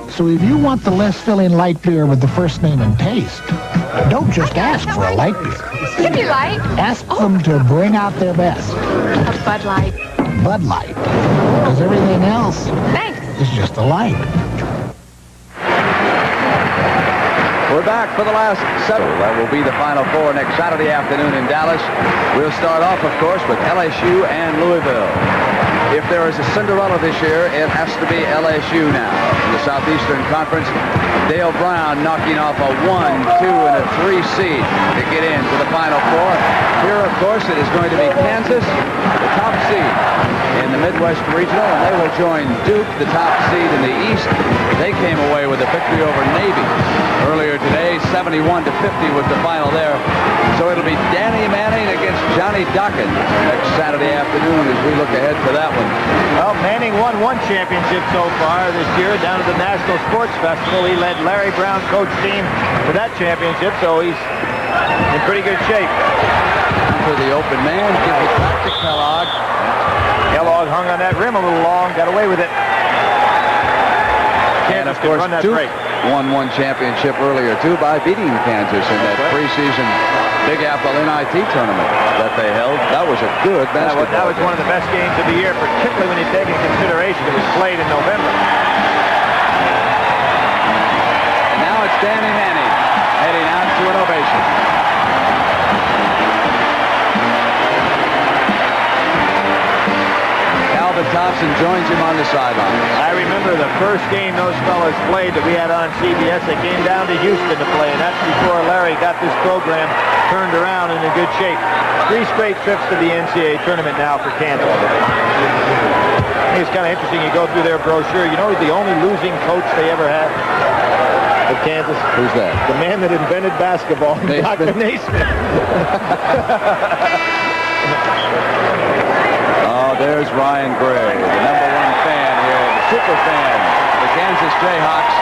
So if you want the less filling light beer with the first name and taste, don't just ask for a light beer. Give me light. Ask them to bring out their best. A Bud Light. Bud Light. Because everything else Thanks. is just a light. We're back for the last 7. That will be the Final Four next Saturday afternoon in Dallas. We'll start off, of course, with LSU and Louisville. If there is a Cinderella this year, it has to be LSU now. In the Southeastern Conference, Dale Brown knocking off a 1, 2, and a 3 seed to get into the Final Four. Here, of course, it is going to be Kansas, the top seed in the Midwest Regional, and they will join Duke, the top seed in the East. They came away with a victory over Navy earlier today. 71-50 was the final there. So it'll be Danny Manning against Johnny Dawkins next Saturday afternoon as we look ahead to that one. Well, Manning won 1 championship so far this year down at the National Sports Festival. He led Larry Brown's coach team to that championship, so he's in pretty good shape. For the open man, gives it back to Kellogg. Kellogg hung on that rim a little long, got away with it. And of course, Duke won 1 championship earlier too by beating Kansas in that preseason Big Apple NIT tournament that they held. That was a good basketball That was one of the best games of the year, particularly when you take into consideration it was played in November. And now it's Danny Manning heading out to an ovation. Alvin Thompson joins him on the sideline. I remember the first game those fellas played that we had on CBS. They came down to Houston to play, and that's before Larry got this program turned around and in good shape. 3 straight trips to the NCAA tournament now for Kansas. I think it's kind of interesting. You go through their brochure. You know the only losing coach they ever had at Kansas? Who's that? The man that invented basketball, Dr. Naismith. Oh, there's Ryan Gray, the #1 fan here, the super fan of the Kansas Jayhawks.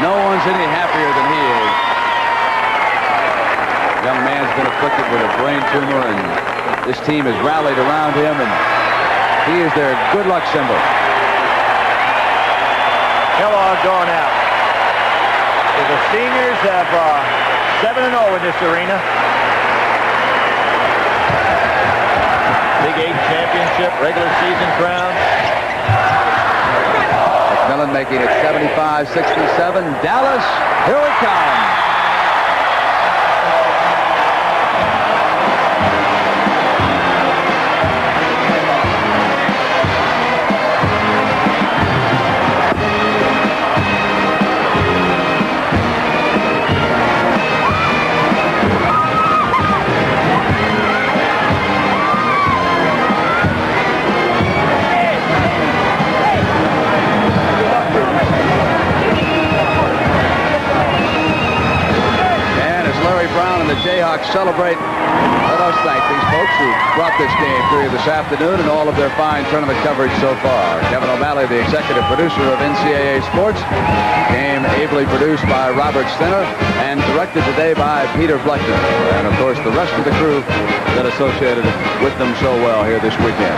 No one's any happier than he is. The young man's been afflicted with a brain tumor, and this team has rallied around him, and he is their good luck symbol. Kellogg going out. So the seniors have 7-0 in this arena. Big 8 championship, regular season crown. McMillan making it 75-67. Dallas, here it comes. The Jayhawks celebrate. Let us thank these folks who brought this game to you this afternoon and all of their fine tournament coverage so far. Kevin O'Malley, the executive producer of NCAA Sports. Game ably produced by Robert Stinner and directed today by Peter Bleckner. And, of course, the rest of the crew that associated with them so well here this weekend.